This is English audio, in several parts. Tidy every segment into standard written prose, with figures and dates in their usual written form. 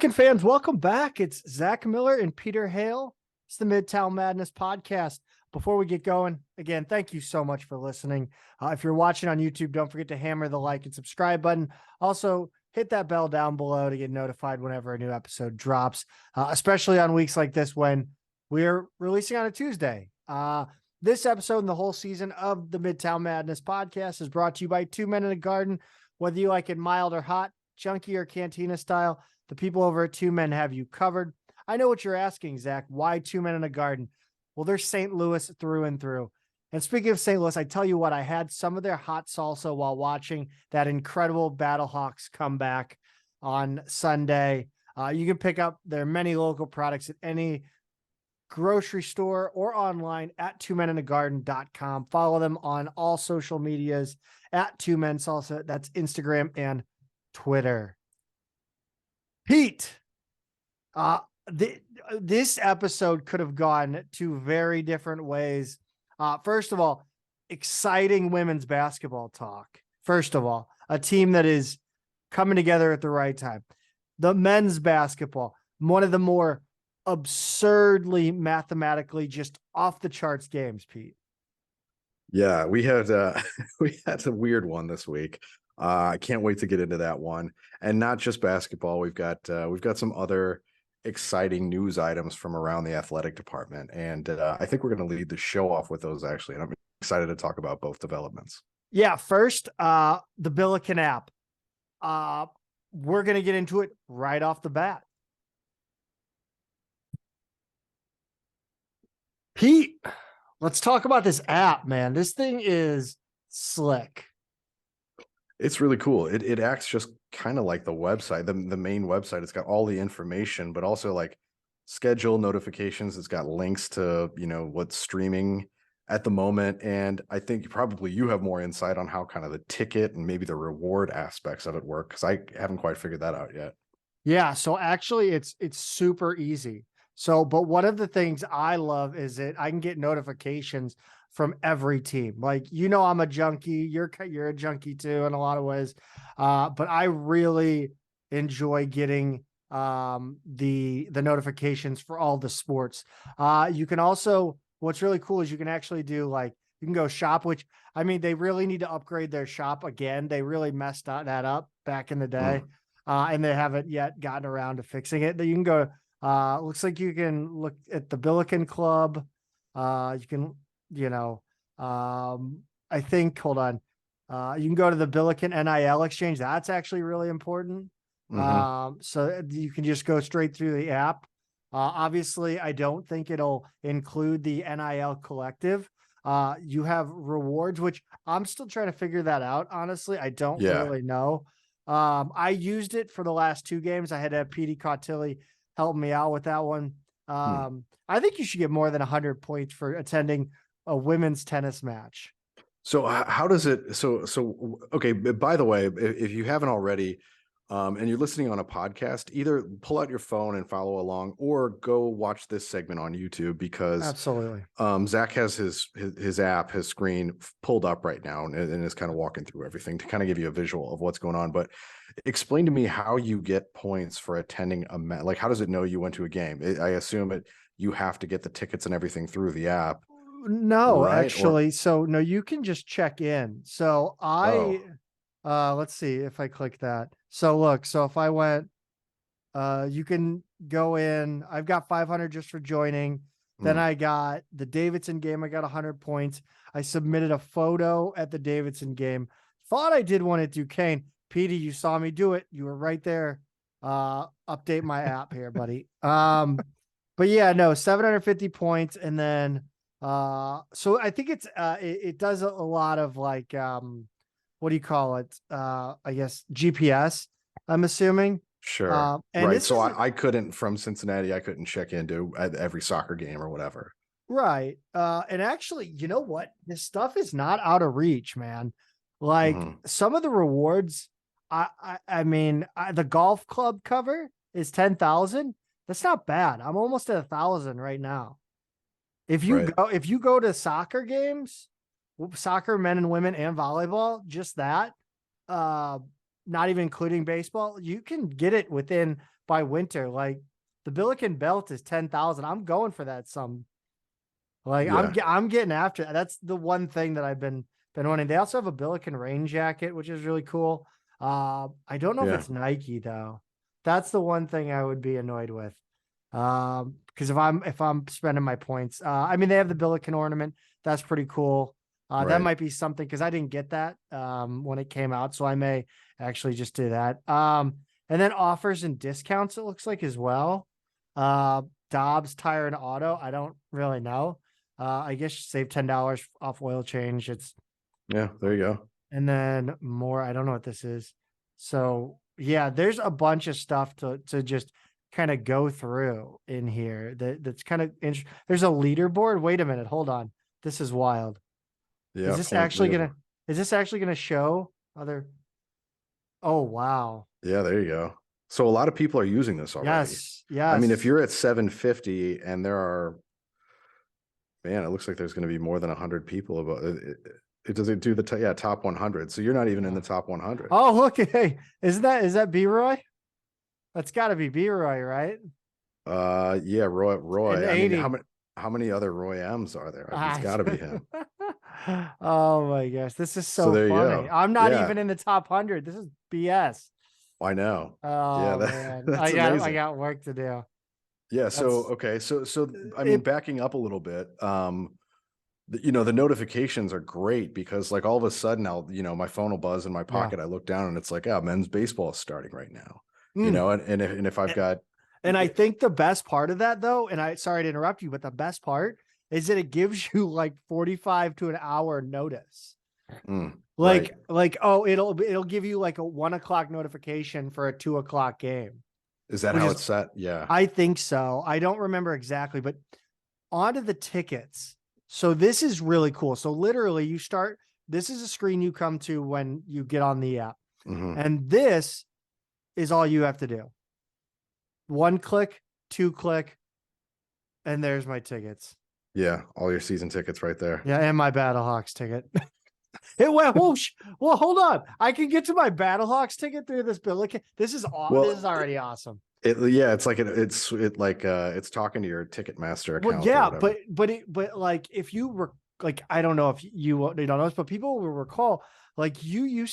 Billiken fans, welcome back. It's Zach Miller and Peter Hale. It's the Midtown Madness Podcast. Before we get going, again, thank you so much for listening. If you're watching on YouTube, don't forget to hammer the like and subscribe button. Also, hit that bell down below to get notified whenever a new episode drops, especially on weeks like this when we're releasing on a Tuesday. This episode and the whole season of the Midtown Madness Podcast is brought to you by Two Men in a Garden. Whether you like it mild or hot, chunky or cantina style, the people over at Two Men have you covered. I know what you're asking, Zach. Why Two Men in a Garden? Well, they're St. Louis through and through. And speaking of St. Louis, I tell you what, I had some of their hot salsa while watching that incredible Battlehawks comeback on Sunday. You can pick up their many local products at any grocery store or online at twomeninthegarden.com. Follow them on all social medias at Two Men Salsa. That's Instagram and Twitter. Pete, this episode could have gone two very different ways. First of all, exciting women's basketball talk. First of all, a team that is coming together at the right time. The men's basketball, one of the more absurdly mathematically just off the charts games, Pete. Yeah, we had a weird one this week. I can't wait to get into that one. And not just basketball. We've got some other exciting news items from around the athletic department. And I think we're going to lead the show off with those, actually. And I'm excited to talk about both developments. Yeah, first, the Billiken App. We're going to get into it right off the bat. Pete, let's talk about this app, man. This thing is slick. It's really cool. It acts just kind of like the website, the main website. It's got all the information, but also like schedule notifications. It's got links to, what's streaming at the moment. And I think probably you have more insight on how kind of the ticket and maybe the reward aspects of it work, because I haven't quite figured that out yet. Yeah. So actually it's super easy. So, but one of the things I love is that I can get notifications from every team. Like, I'm a junkie. You're a junkie too in a lot of ways. But I really enjoy getting the notifications for all the sports. You can also, what's really cool is you can actually do you can go shop, which they really need to upgrade their shop again. They really messed that up back in the day. And they haven't yet gotten around to fixing it. That you can go. Looks like you can look at the Billiken Club. You can, I think, hold on. You can go to the Billiken NIL exchange. That's actually really important. So you can just go straight through the app. Obviously, I don't think it'll include the NIL collective. You have rewards, which I'm still trying to figure that out. Honestly, I don't really know. I used it for the last two games. I had to have PD Cautilli help me out with that one. I think you should get more than 100 points for attending a women's tennis match. So how does it, okay. By the way, if you haven't already, and you're listening on a podcast, either pull out your phone and follow along or go watch this segment on YouTube, because absolutely. Zach has his app, his screen pulled up right now and is kind of walking through everything to kind of give you a visual of what's going on. But explain to me how you get points for attending a match. Like, how does it know you went to a game? I assume you have to get the tickets and everything through the app. No, right? Actually. So no, you can just check in. So let's see if I click that. So look, so if I went, you can go in. I've got 500 just for joining. Then I got the Davidson game. I got 100 points. I submitted a photo at the Davidson game. Thought I did one at Duquesne. Petey, you saw me do it. You were right there. Update my app here, buddy. But yeah, no, 750 points. And then, so I think it does a lot of what do you call it? I guess GPS, I'm assuming. Sure. Right. So I couldn't, from Cincinnati, I couldn't check into every soccer game or whatever. Right. And actually, you know what? This stuff is not out of reach, man. Some of the rewards, the golf club cover is 10,000. That's not bad. I'm almost at 1,000 right now. If you go to soccer games, soccer, men and women, and volleyball, just that, not even including baseball, you can get it within by winter. Like the Billiken belt is 10,000. I'm going for that some. Like Yeah. I'm getting after it. That's the one thing that I've been wanting. They also have a Billiken rain jacket, which is really cool. I don't know if Yeah. it's Nike though. That's the one thing I would be annoyed with. Because if I'm spending my points, I mean they have the Billiken ornament. That's pretty cool. That Right. might be something because I didn't get that when it came out, so I may actually just do that. And then offers and discounts it looks like as well. Dobbs Tire and Auto. I don't really know. I guess you save $10 off oil change. Yeah, there you go. And then more. I don't know what this is. So yeah, there's a bunch of stuff to just kind of go through in here. That's kind of interesting. There's a leaderboard. Wait a minute. Hold on. This is wild. Yeah. Is this actually gonna show other? Oh wow. Yeah, there you go. So a lot of people are using this already. Yes. I mean, if Yes. you're at 750 and there are, man, it looks like there's going to be more than 100 people about it. It doesn't do the top 100. So you're not even in the top 100. Oh, look. Hey, is that B-Roy? That's got to be B-Roy, right? Yeah, Roy. And I mean, 80. how many other Roy M's are there? It's got to be him. Oh my gosh, this is so there you funny. go. I'm not Yeah. even in the top 100. This is BS. I know. Oh Yeah, man, that's I amazing. got work to do. Yeah. So, That's- okay. So I mean, backing up a little bit, the notifications are great because like all of a sudden my phone will buzz in my pocket. I look down and it's like, men's baseball is starting right now, and if I've got, and I think the best part of that though, and sorry to interrupt you, but the best part is that it gives you like 45 to an hour notice. Right. Oh, it'll give you like a 1 o'clock notification for a 2 o'clock game. Is that how it's set? Yeah. I think so. I don't remember exactly, but onto the tickets. So this is really cool. So literally this is a screen you come to when you get on the app. And this is all you have to do. 1 click, 2 click, and there's my tickets. Yeah. All your season tickets right there. Yeah. And my Battlehawks ticket. It went whoosh. Well, hold on. I can get to my Battlehawks ticket through this Billiken. This is awesome. Well, this is already awesome. It's like it's talking to your Ticketmaster account. Well, yeah, but like if you were like, I don't know if you don't know this, but people will recall like you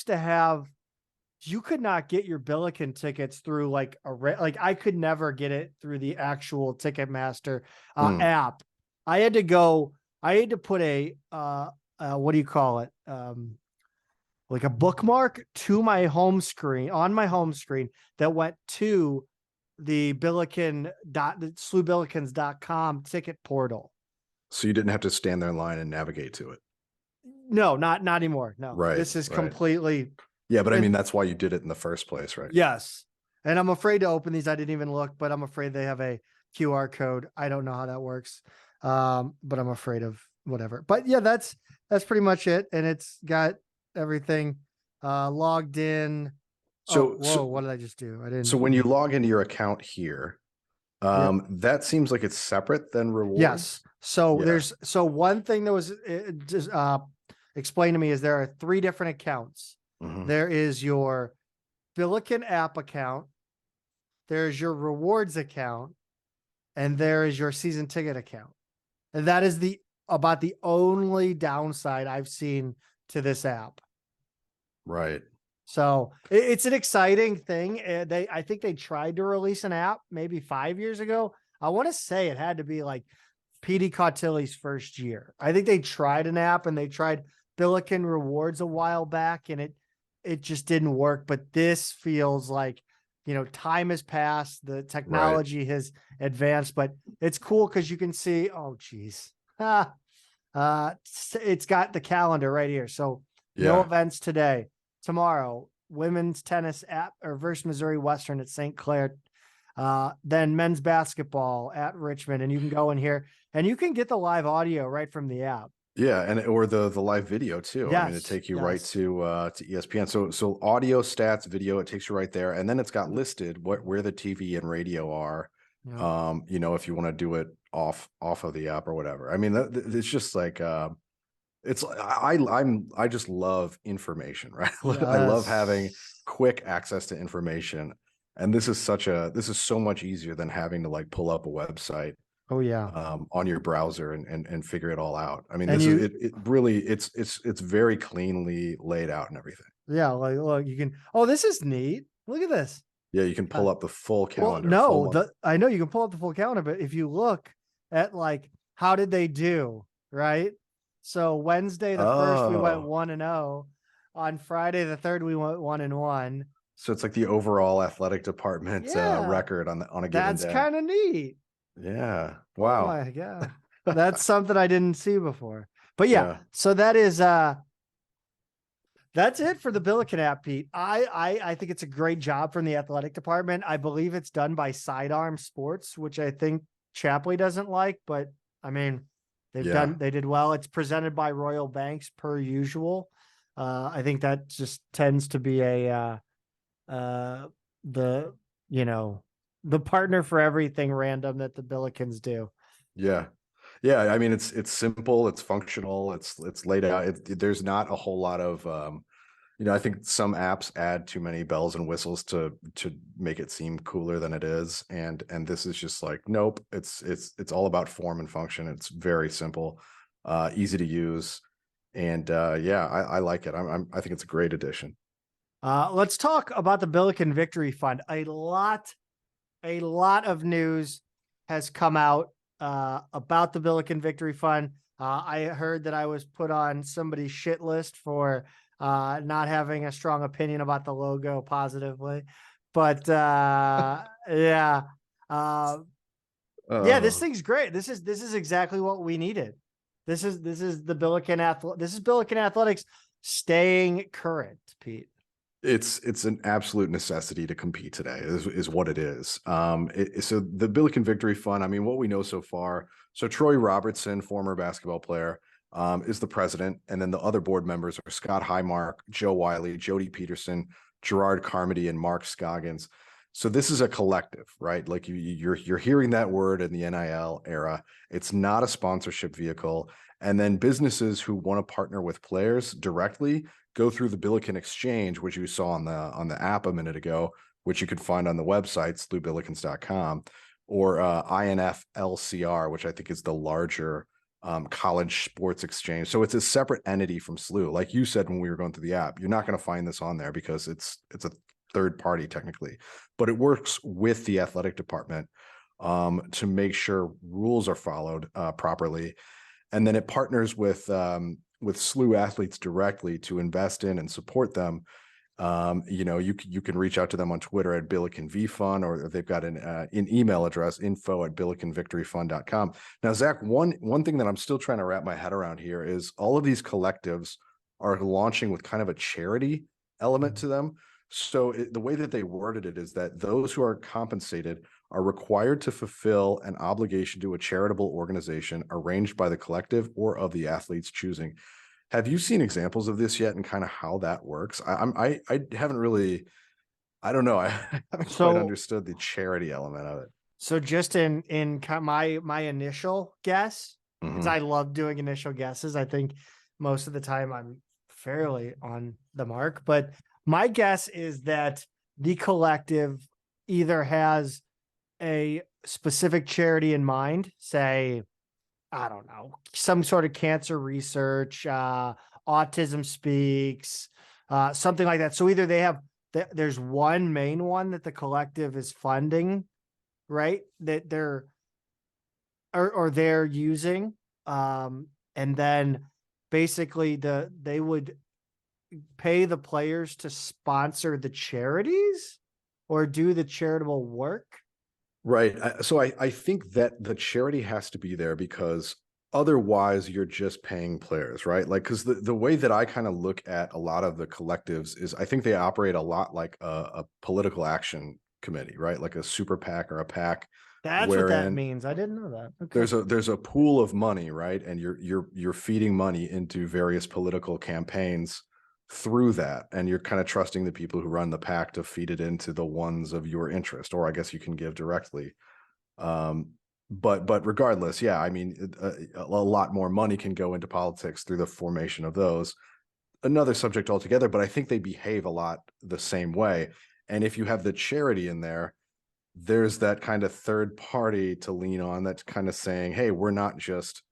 could not get your Billiken tickets through like I could never get it through the actual Ticketmaster app. I had to put a what do you call it? Like a bookmark to my home screen that went to the SLUBillikens.com ticket portal. So you didn't have to stand there in line and navigate to it. No, not anymore. No, right. This is completely. Yeah. But I mean, that's why you did it in the first place, right? Yes. And I'm afraid to open these. I didn't even look, but I'm afraid they have a QR code. I don't know how that works. But I'm afraid of whatever, but yeah, that's pretty much it. And it's got everything, logged in. So, what did I just do? I didn't. So when you log into your account here, that seems like it's separate than rewards. Yes. So one thing that was just explained to me is there are 3 different accounts. There is your Billiken app account, there's your rewards account, and there is your season ticket account. And that is about the only downside I've seen to this app. Right. So it's an exciting thing. I think they tried to release an app maybe 5 years ago. I want to say it had to be like PD Cautilli's first year. I think they tried an app and they tried Billiken Rewards a while back and it just didn't work. But this feels like, time has passed. The technology has advanced, but it's cool because you can see, oh geez. It's got the calendar right here. So no events today. Tomorrow, women's tennis versus Missouri Western at St. Clair. Then men's basketball at Richmond. And you can go in here and you can get the live audio right from the app. Yeah. Or the live video too. Yes, I mean, it take you right to ESPN. So audio, stats, video, it takes you right there. And then it's got listed where the TV and radio are. Yeah. If you want to do it off of the app or whatever. I mean, it's just like, I just love information, right? Yes. I love having quick access to information. And this is so much easier than having to like pull up a website Oh yeah. on your browser and figure it all out. I mean, And this you, is it really it's very cleanly laid out and everything. yeah, like look, you can, oh, this is neat. Look at this. Yeah, you can pull up the full Well, calendar, full no, month. I know you can pull up the full calendar, but if you look at like how did they do, right? So Wednesday the first we went Oh, 1-0. On Friday the third we went 1-1. so it's like the overall athletic department Yeah, record on a given that's day. kind of neat. Yeah. Oh Wow. my god. That's something I didn't see before. But yeah, Yeah. so that's it for the Billiken app, Pete. I think it's a great job from the athletic department. I believe it's done by Sidearm Sports, which I think Chapley doesn't like, but I mean, Yeah. they did well. It's presented by Royal Banks per usual. I think that just tends to be the, you know, the partner for everything random that the Billikens do. Yeah. Yeah. I mean, it's simple, it's functional, it's laid out. There's not a whole lot of I think some apps add too many bells and whistles to make it seem cooler than it is. And this is just like, nope, it's all about form and function. It's very simple, easy to use. And yeah, I like it. I think it's a great addition. Let's talk about the Billiken Victory Fund. A lot of news has come out about the Billiken Victory Fund. I heard that I was put on somebody's shit list for not having a strong opinion about the logo positively, but yeah, yeah, this thing's great. This is exactly what we needed. This is the This is Billiken Athletics staying current, Pete. It's an absolute necessity to compete today is what it is. So the Billiken Victory Fund, I mean, what we know so far, so Troy Robertson, former basketball player, is the president, and then the other board members are Scott Highmark, Joe Wiley, Jody Peterson, Gerard Carmody, and Mark Scoggins. So this is a collective, right? Like you're hearing that word in the NIL era. It's not a sponsorship vehicle. And then businesses who want to partner with players directly go through the Billiken Exchange, which you saw on the app a minute ago, which you could find on the website, slewbillikens.com, or INFLCR, which I think is the larger college sports exchange. So it's a separate entity from SLU. Like you said when we were going through the app, you're not going to find this on there because it's a third party technically, but it works with the athletic department to make sure rules are followed properly. And then it partners with SLU athletes directly to invest in and support them. You can reach out to them on Twitter at Billiken V Fund, or they've got an email address, info@billikenvictoryfund.com. Now, Zach, one thing that I'm still trying to wrap my head around here is all of these collectives are launching with kind of a charity element to them. So the way that they worded it is that those who are compensated are required to fulfill an obligation to a charitable organization arranged by the collective or of the athlete's choosing. Have you seen examples of this yet and kind of how that works? I haven't really, I don't know. I haven't quite understood the charity element of it. So just in my initial guess, because I love doing initial guesses. I think most of the time I'm fairly on the mark, but my guess is that the collective either has a specific charity in mind, say, I don't know, some sort of cancer research, Autism Speaks, something like that. So either they have, there's one main one that the collective is funding, right? That they're, or they're using. And then basically they would pay the players to sponsor the charities or do the charitable work. Right. So I think that the charity has to be there because otherwise you're just paying players, right? Like, because the way that I kind of look at a lot of the collectives is I think they operate a lot like a political action committee, right? Like a super PAC or a PAC. That's what that means. I didn't know that. Okay. There's a pool of money, right? And you're feeding money into various political campaigns through that, and you're kind of trusting the people who run the PAC to feed it into the ones of your interest, or I guess you can give directly. But regardless, yeah, I mean, a lot more money can go into politics through the formation of those. Another subject altogether, but I think they behave a lot the same way. And if you have the charity in there, there's that kind of third party to lean on that's kind of saying, hey, we're not just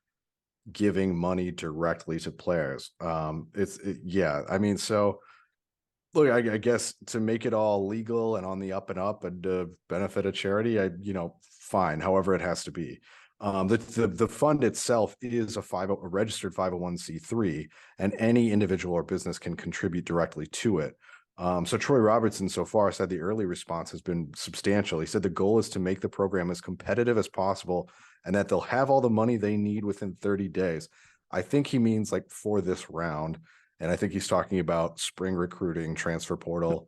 giving money directly to players. Yeah, I mean, so look, I guess to make it all legal and on the up and up and benefit a charity, fine, however it has to be. The fund itself is a registered 501c3, and any individual or business can contribute directly to it. So Troy Robertson so far said the early response has been substantial. He said the goal is to make the program as competitive as possible and that they'll have all the money they need within 30 days. I think he means like for this round. And I think he's talking about spring recruiting, transfer portal,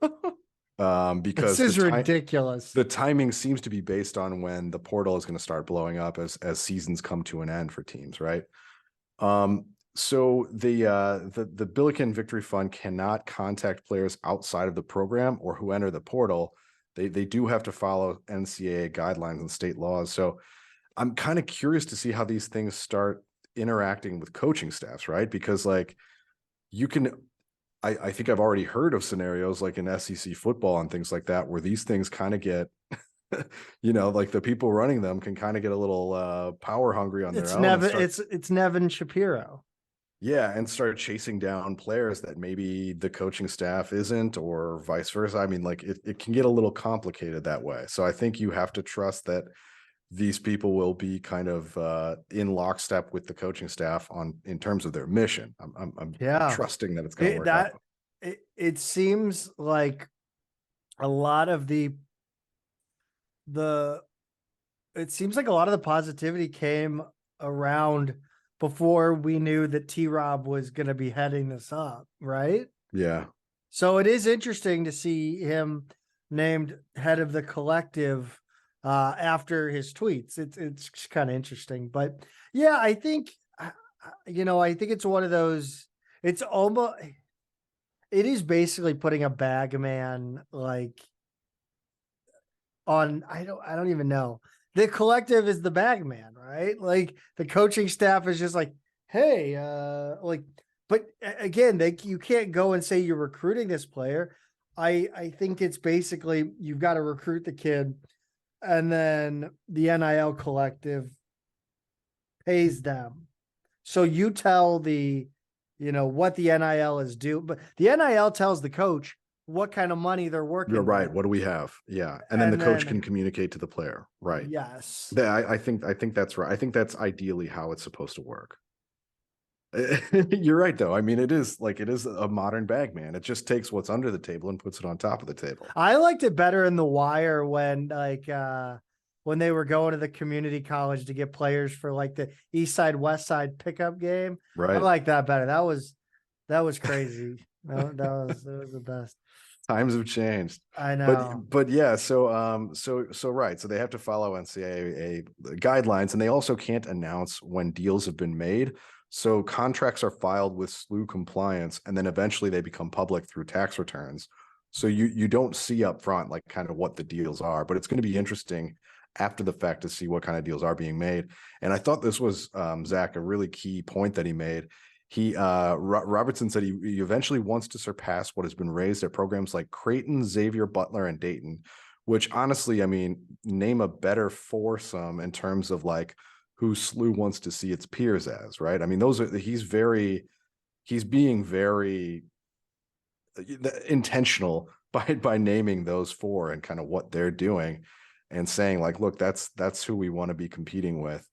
because this is ridiculous. The timing seems to be based on when the portal is going to start blowing up as seasons come to an end for teams, right? So the Billiken Victory Fund cannot contact players outside of the program or who enter the portal. They do have to follow NCAA guidelines and state laws. So I'm kind of curious to see how these things start interacting with coaching staffs, right? Because like you can, I think I've already heard of scenarios like in SEC football and things like that, where these things kind of get, like the people running them can kind of get a little power hungry on their own. It's Nevin Shapiro. Yeah, and start chasing down players that maybe the coaching staff isn't, or vice versa. I mean, like it can get a little complicated that way. So I think you have to trust that these people will be kind of in lockstep with the coaching staff in terms of their mission. I'm trusting that it's going to work out. It seems like a lot of the positivity came around before we knew that T-Rob was going to be heading this up, right? Yeah. So it is interesting to see him named head of the collective after his tweets. It's kind of interesting, but yeah, I think it's one of those, it is basically putting a bag man like on, I don't even know. The collective is the bag man, right? Like the coaching staff is just like, hey, but again, you can't go and say you're recruiting this player. I think it's basically, you've got to recruit the kid, and then the NIL collective pays them. So you tell what the NIL is due, but the NIL tells the coach what kind of money they're working. You're right. What do we have? Yeah. And then the coach can communicate to the player. Right. Yes. I think that's right. I think that's ideally how it's supposed to work. You're right, though. I mean, it is a modern bag man. It just takes what's under the table and puts it on top of the table. I liked it better in The Wire when they were going to the community college to get players for like the East Side, West Side pickup game. Right. I like that better. That was crazy. that was the best. Times have changed. I know. But yeah, so right. So they have to follow NCAA guidelines, and they also can't announce when deals have been made. So contracts are filed with SLU compliance, and then eventually they become public through tax returns. So you don't see up front like kind of what the deals are, but it's going to be interesting after the fact to see what kind of deals are being made. And I thought this was Zach, a really key point that he made. Robertson said he eventually wants to surpass what has been raised at programs like Creighton, Xavier, Butler, and Dayton, which honestly, I mean, name a better foursome in terms of like who SLU wants to see its peers as, right? I mean, he's being very intentional by naming those four and kind of what they're doing and saying like, look, that's who we want to be competing with.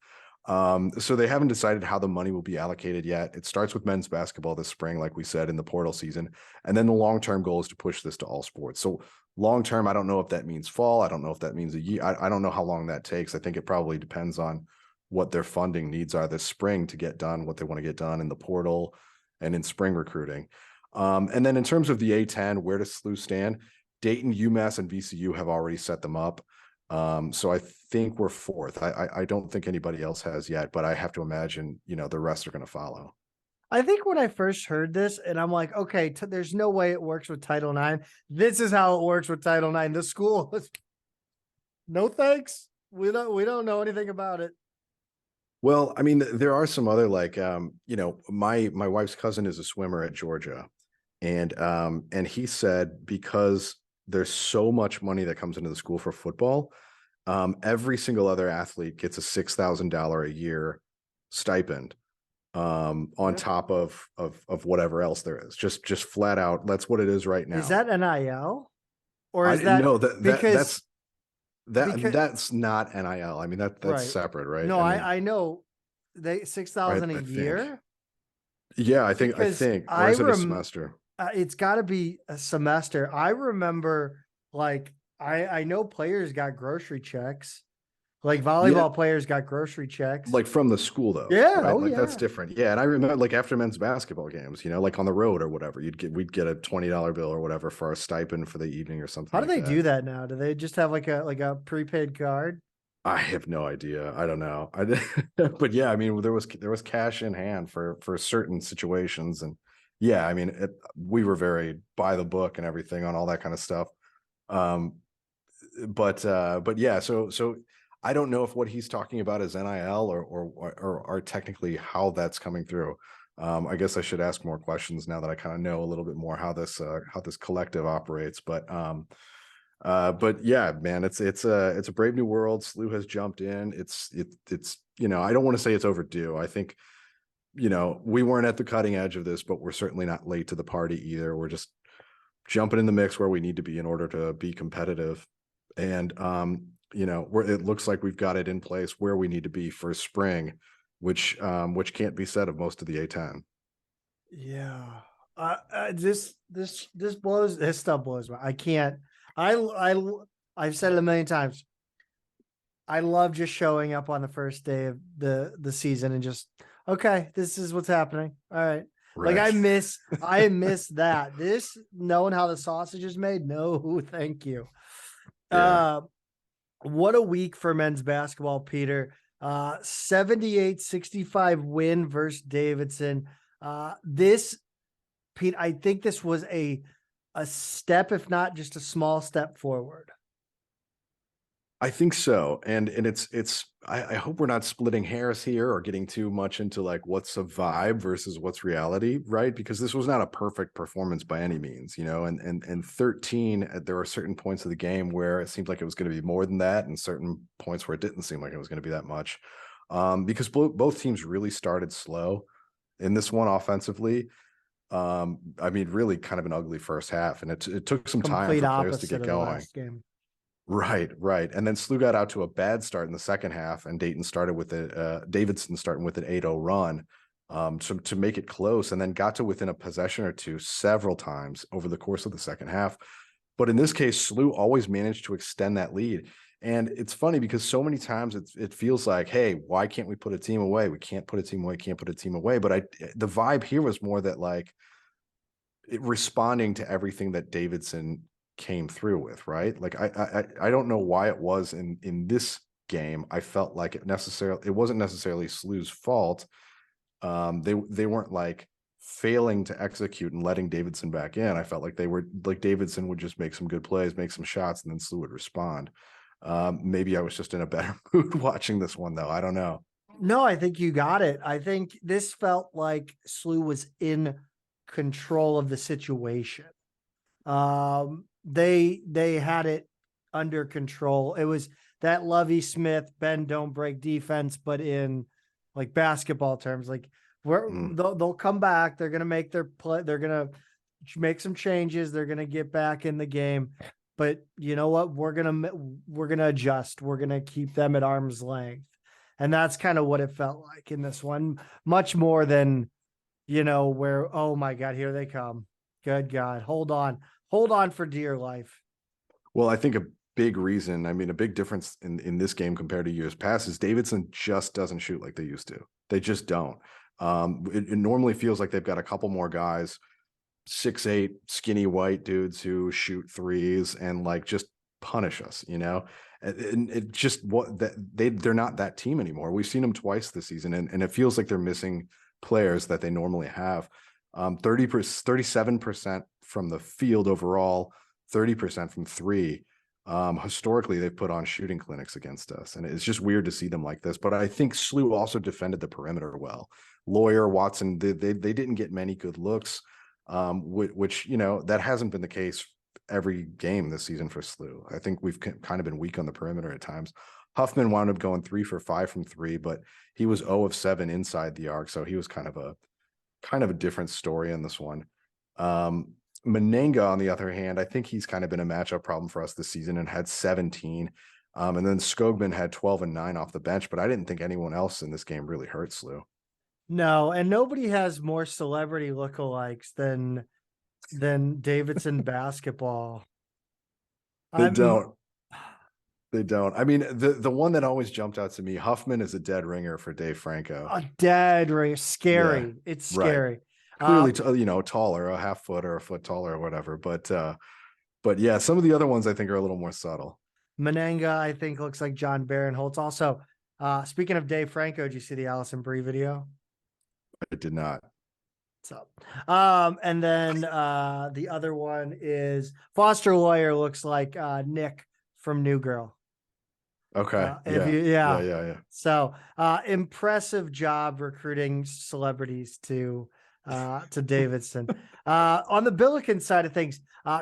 So they haven't decided how the money will be allocated yet. It starts with men's basketball this spring, like we said, in the portal season. And then the long-term goal is to push this to all sports. So long-term, I don't know if that means fall. I don't know if that means a year. I don't know how long that takes. I think it probably depends on what their funding needs are this spring to get done, what they want to get done in the portal and in spring recruiting. And then in terms of the A10, where does SLU stand? Dayton, UMass, and VCU have already set them up. So I think we're fourth. I don't think anybody else has yet, but I have to imagine, the rest are going to follow. I think when I first heard this and I'm like, okay, there's no way it works with Title IX. This is how it works with Title IX. The school is no thanks. We don't know anything about it. Well, I mean, there are some other like, my wife's cousin is a swimmer at Georgia, and he said because there's so much money that comes into the school for football. Every single other athlete gets a $6,000 a year stipend on top of whatever else there is. Just flat out, that's what it is right now. Is that NIL? Or is that no, because that's not NIL. I mean, that's right. separate, right? No, I mean, I know they 6,000 a year. Yeah, I think, or is it a semester? It's got to be a semester. I remember, like, I know players got grocery checks, like volleyball players got grocery checks, like from the school though. Yeah, right? oh Like yeah, that's different. Yeah, and I remember like after men's basketball games, you know, like on the road or whatever, we'd get a $20 bill or whatever for a stipend for the evening or something. How do they do that now? Do they just have like a prepaid card? I have no idea. I don't know. But yeah, I mean, there was cash in hand for certain situations, and yeah, I mean, we were very by the book and everything on all that kind of stuff. But yeah, so I don't know if what he's talking about is NIL or technically how that's coming through. I guess I should ask more questions now that I kind of know a little bit more how this collective operates. But yeah, man, it's a brave new world. SLU has jumped in. It's you know, I don't want to say it's overdue. I think, you know, we weren't at the cutting edge of this, but we're certainly not late to the party either. We're just jumping in the mix where we need to be in order to be competitive. And you know, it looks like we've got it in place where we need to be for spring, which can't be said of most of the A10. Yeah. This stuff blows my. I can't. I've said it a million times. I love just showing up on the first day of the season and just, okay, this is what's happening. All right. Like I miss that. This knowing how the sausage is made. No, thank you. Yeah. What a week for men's basketball, Peter. 78-65 win versus Davidson. Pete, I think this was a step, if not just a small step forward. I think so. And I hope we're not splitting hairs here or getting too much into like what's a vibe versus what's reality, right? Because this was not a perfect performance by any means, you know, and 13, there were certain points of the game where it seemed like it was going to be more than that, and certain points where it didn't seem like it was going to be that much. Because both teams really started slow in this one offensively. I mean, really kind of an ugly first half, and it took some time for players to get going. Right. And then SLU got out to a bad start in the second half, and Davidson starting with an 8-0 run to make it close, and then got to within a possession or two several times over the course of the second half. But in this case, SLU always managed to extend that lead. And it's funny because so many times it feels like, hey, why can't we put a team away? We can't put a team away, can't put a team away. But the vibe here was more that like responding to everything that Davidson came through with, right? Like I don't know why it was in this game. I felt like it wasn't necessarily SLU's fault. They weren't like failing to execute and letting Davidson back in. I felt like they were like Davidson would just make some good plays, make some shots, and then SLU would respond. Maybe I was just in a better mood watching this one though. I don't know. No, I think you got it. I think this felt like SLU was in control of the situation. They had it under control. It was that Lovie Smith bend don't break defense, but in like basketball terms, like they'll come back, they're gonna make their play, they're gonna make some changes, they're gonna get back in the game. But you know what? We're gonna adjust. We're gonna keep them at arm's length, and that's kind of what it felt like in this one. Much more than, you know, where, oh my God, here they come. Good God, hold on for dear life. Well, I think a big reason, I mean, a big difference in this game compared to years past is Davidson just doesn't shoot like they used to. They just don't. It normally feels like they've got a couple more guys, 6'8", skinny white dudes who shoot threes and like just punish us, you know. And it just they're not that team anymore. We've seen them twice this season, and it feels like they're missing players that they normally have. 37% from the field overall, 30% from three. Historically, they've put on shooting clinics against us, and it's just weird to see them like this. But I think SLU also defended the perimeter well. Lawyer, Watson, they didn't get many good looks, which, you know, that hasn't been the case every game this season for SLU. I think we've kind of been weak on the perimeter at times. Huffman wound up going 3 for 5 from 3, but he was 0 of 7 inside the arc. So he was kind of a different story in this one. Menenga, on the other hand, I think he's kind of been a matchup problem for us this season and had 17. And then Skogman had 12 and 9 off the bench, but I didn't think anyone else in this game really hurt SLU. No, and nobody has more celebrity lookalikes than Davidson basketball. They don't. I mean, the one that always jumped out to me, Huffman is a dead ringer for Dave Franco. A dead ringer, scary. Yeah, it's scary. Right. Clearly, taller, a half foot or a foot taller or whatever. But yeah, some of the other ones I think are a little more subtle. Menenga, I think, looks like John Barinholtz. Also, speaking of Dave Franco, did you see the Allison Brie video? I did not. So, and then the other one is Foster Lawyer looks like Nick from New Girl. Okay. Yeah. So, impressive job recruiting celebrities to Davidson. On the Billiken side of things,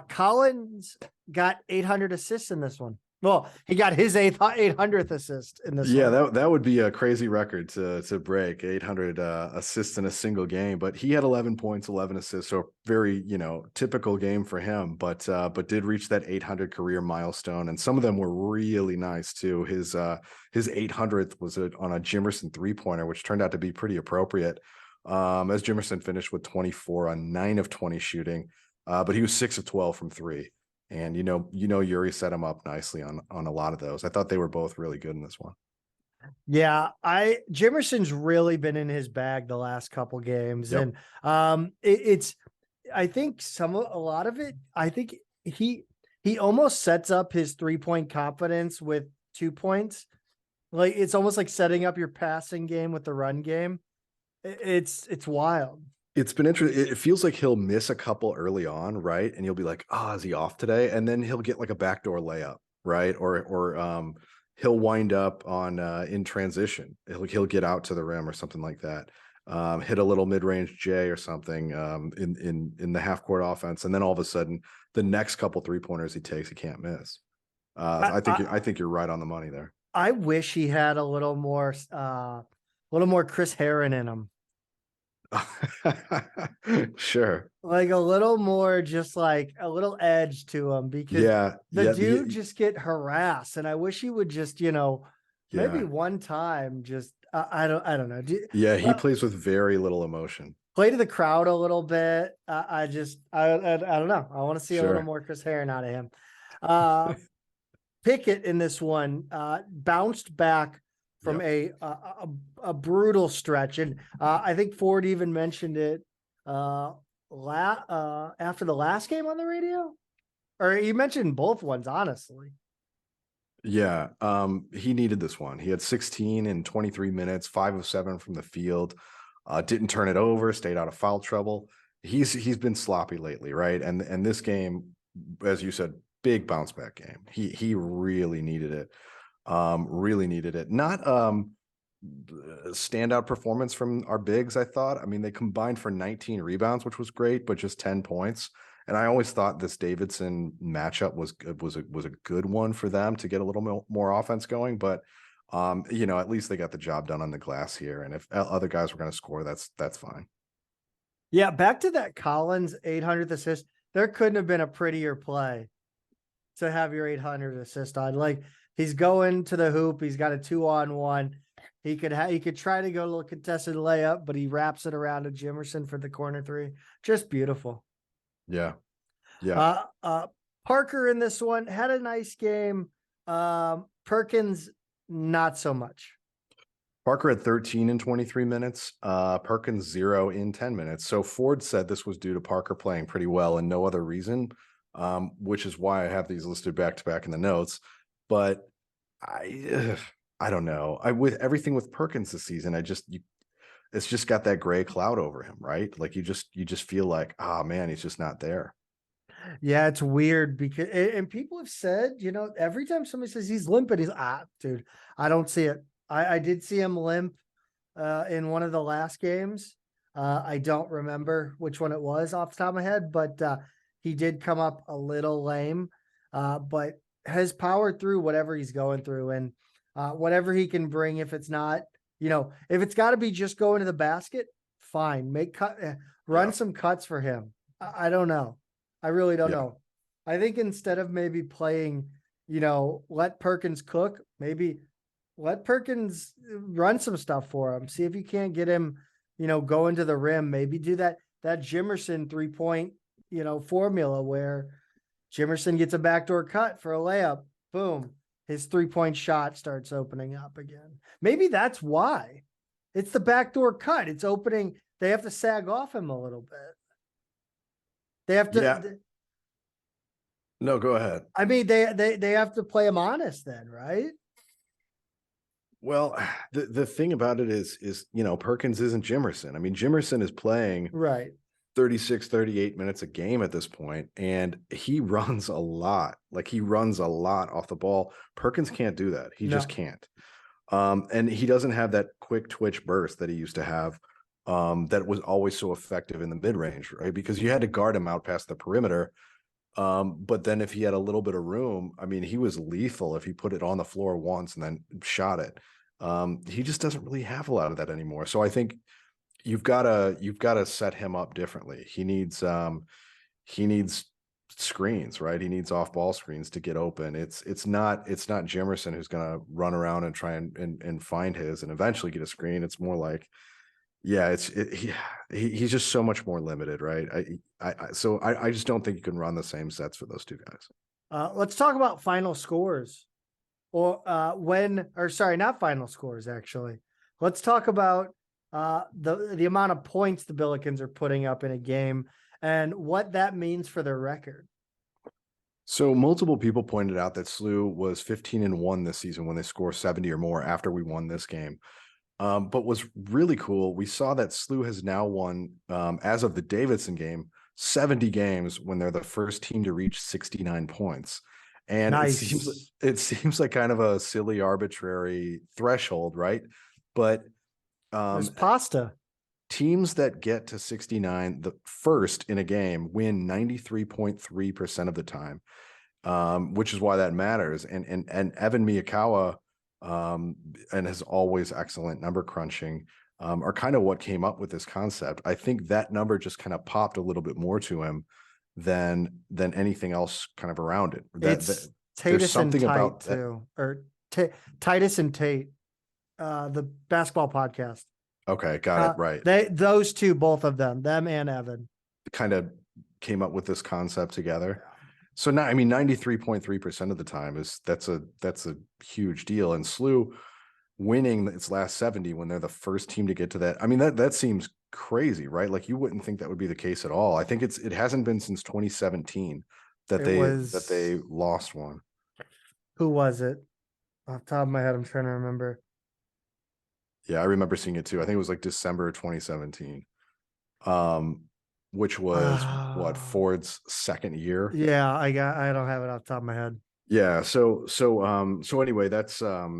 Collins got 800 assists in this one. Well, he got his 800th assist in this. Yeah, that would be a crazy record to break, 800 assists in a single game. But he had 11 points, 11 assists, so very typical game for him. But did reach that 800 career milestone, and some of them were really nice too. His 800th was on a Jimerson 3-pointer, which turned out to be pretty appropriate. As Jimerson finished with 24 on 9 of 20 shooting, but he was 6 of 12 from 3. And Yuri set him up nicely on a lot of those. I thought they were both really good in this one. Yeah, Jimerson's really been in his bag the last couple games, yep. And I think a lot of it. I think he almost sets up his 3-point confidence with 2 points. Like it's almost like setting up your passing game with the run game. It's wild. It's been interesting. It feels like he'll miss a couple early on, right? And you'll be like, is he off today? And then he'll get like a backdoor layup, right? Or he'll wind up on in transition. He'll get out to the rim or something like that. Hit a little mid-range J or something in the half-court offense, and then all of a sudden, the next couple 3-pointers he takes, he can't miss. I think you're right on the money there. I wish he had a little more Chris Herron in him. Sure, like a little more, just like a little edge to him, because the dude just get harassed, and I wish he would just maybe one time just I don't know. He plays with very little emotion. Play to the crowd a little bit. I don't know. I want to see a little more Chris Herron out of him. Pickett in this one bounced back from a brutal stretch. And I think Ford even mentioned it after the last game on the radio, or you mentioned both ones, honestly. Yeah. He needed this one. He had 16 in 23 minutes, 5 of 7 from the field, didn't turn it over, stayed out of foul trouble. He's been sloppy lately, right? And this game, as you said, big bounce back game. He really needed it. Not standout performance from our bigs, I thought. I mean, they combined for 19 rebounds, which was great, but just 10 points. And I always thought this Davidson matchup was a good one for them to get a little more offense going. But at least they got the job done on the glass here. And if other guys were going to score, that's fine. Yeah, back to that Collins 800th assist. There couldn't have been a prettier play to have your 800 assist on. Like, he's going to the hoop. He's got a 2-on-1. He could try to go a little contested layup, but he wraps it around to Jimerson for the corner 3. Just beautiful. Yeah. Parker in this one had a nice game. Perkins, not so much. Parker had 13 in 23 minutes. Perkins 0 in 10 minutes. So Ford said this was due to Parker playing pretty well and no other reason, which is why I have these listed back to back in the notes. But I don't know. With everything with Perkins this season, it's just got that gray cloud over him, right? Like you just feel like, man, he's just not there. Yeah, it's weird because, and people have said, every time somebody says he's limping, he's dude, I don't see it. I did see him limp in one of the last games. I don't remember which one it was off the top of my head, but he did come up a little lame, but has powered through whatever he's going through, and whatever he can bring. If it's not, if it's got to be just going to the basket, fine. Run some cuts for him. I don't know. I really don't know. I think instead of maybe playing, let Perkins cook, maybe let Perkins run some stuff for him. See if you can't get him, going to the rim. Maybe do that Jimerson 3-point, formula where Jimerson gets a backdoor cut for a layup. Boom. His 3-point shot starts opening up again. Maybe that's why. It's the backdoor cut. It's opening. They have to sag off him a little bit. They have to. Yeah. No, go ahead. I mean, they have to play him honest then, right? Well, the thing about it is, Perkins isn't Jimerson. I mean, Jimerson is playing right 36, 38 minutes a game at this point, and he runs a lot. Like, he runs a lot off the ball. Perkins can't do that. He just can't. And he doesn't have that quick twitch burst that he used to have, that was always so effective in the mid-range, right? Because you had to guard him out past the perimeter. But then if he had a little bit of room, I mean, he was lethal if he put it on the floor once and then shot it. He just doesn't really have a lot of that anymore. So I think you've got to set him up differently. He needs screens, right? He needs off-ball screens to get open. It's not Jimerson who's going to run around and try and find his and eventually get a screen. It's more like, he's just so much more limited, right? So I just don't think you can run the same sets for those two guys. Let's talk about final scores, not final scores. Actually, let's talk about the amount of points the Billikens are putting up in a game and what that means for their record. So multiple people pointed out that SLU was 15-1 this season when they score 70 or more after we won this game. But what's really cool, we saw that SLU has now won, as of the Davidson game, 70 games when they're the first team to reach 69 points. And nice. it seems like kind of a silly, arbitrary threshold, right? But there's pasta. Teams that get to 69 the first in a game win 93.3% of the time, which is why that matters. And Evan Miyakawa, and his always excellent number crunching, are kind of what came up with this concept. I think that number just kind of popped a little bit more to him than anything else kind of around it. It's Titus and Tate about too, or Titus and Tate, the basketball podcast. Okay, got it. Right. Those two, both of them and Evan, kind of came up with this concept together. So now, I mean, 93.3% of the time that's a huge deal. And SLU winning its last 70 when they're the first team to get to that. I mean, that seems crazy, right? Like, you wouldn't think that would be the case at all. I think it hasn't been since 2017 that they lost one. Who was it? Off the top of my head, I'm trying to remember. Yeah, I remember seeing it too. I think it was like December 2017. Which was Ford's second year. Yeah, I don't have it off the top of my head. Yeah. So anyway, that's I